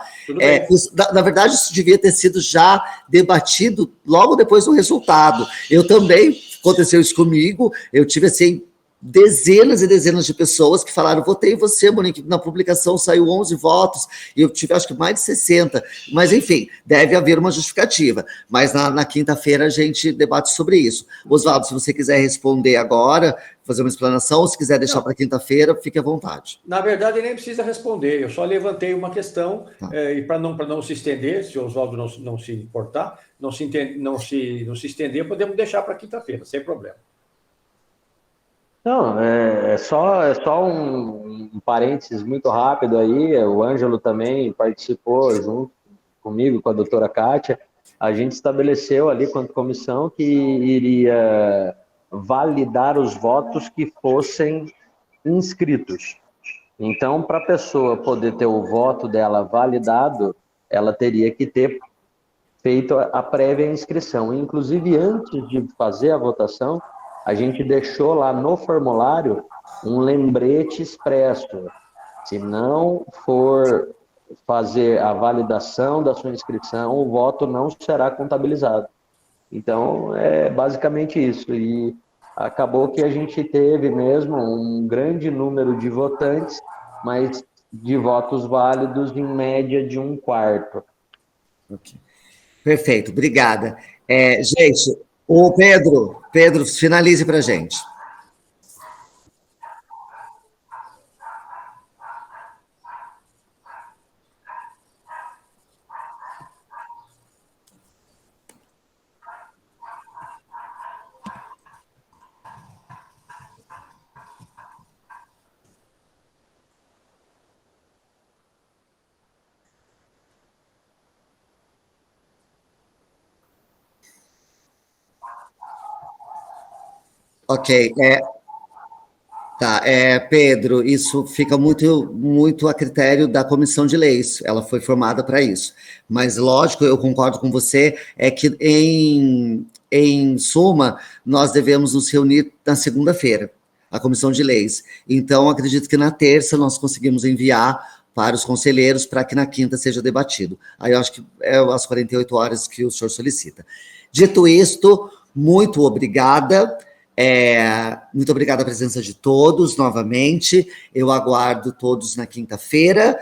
Speaker 1: Na verdade, isso devia ter sido já debatido logo depois do resultado. Eu também... Aconteceu isso comigo, eu tive, assim, dezenas e dezenas de pessoas que falaram, votei em você, Monique, na publicação saiu 11 votos, e eu tive, acho que, mais de 60, mas, enfim, deve haver uma justificativa, mas na quinta-feira a gente debate sobre isso. Oswaldo, se você quiser responder agora, fazer uma explanação, ou se quiser deixar para quinta-feira, fique à vontade.
Speaker 3: Na verdade, nem precisa responder, eu só levantei uma questão, e para não se estender, se o Oswaldo não se importar, não se estender, podemos deixar para quinta-feira, sem problema.
Speaker 6: Não, é só um parênteses muito rápido aí, o Ângelo também participou junto comigo, com a doutora Kátia, a gente estabeleceu ali, quanto comissão, que iria validar os votos que fossem inscritos. Então, para a pessoa poder ter o voto dela validado, ela teria que ter feito a prévia inscrição. Inclusive, antes de fazer a votação, a gente deixou lá no formulário um lembrete expresso. Se não for fazer a validação da sua inscrição, o voto não será contabilizado. Então, é basicamente isso. E acabou que a gente teve mesmo um grande número de votantes, mas de votos válidos em média de 1/4.
Speaker 1: Okay. Perfeito, obrigada. Gente, o Pedro, finalize para a gente. Ok, Pedro, isso fica muito a critério da comissão de leis, ela foi formada para isso, mas lógico, eu concordo com você, que em suma, nós devemos nos reunir na segunda-feira, a comissão de leis, então acredito que na terça nós conseguimos enviar para os conselheiros, para que na quinta seja debatido, aí eu acho que é as 48 horas que o senhor solicita. Dito isto, muito obrigada. Muito obrigada a presença de todos, novamente, eu aguardo todos na quinta-feira,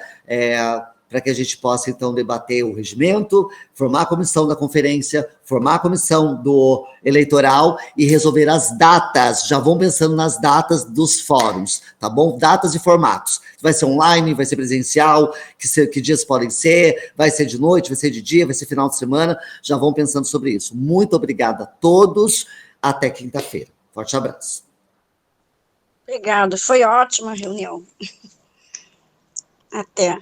Speaker 1: para que a gente possa, então, debater o regimento, formar a comissão da conferência, formar a comissão do eleitoral e resolver as datas, já vão pensando nas datas dos fóruns, tá bom? Datas e formatos, vai ser online, vai ser presencial, que dias podem ser, vai ser de noite, vai ser de dia, vai ser final de semana, já vão pensando sobre isso. Muito obrigada a todos, até quinta-feira. Forte abraço.
Speaker 12: Obrigada, foi ótima a reunião. Até.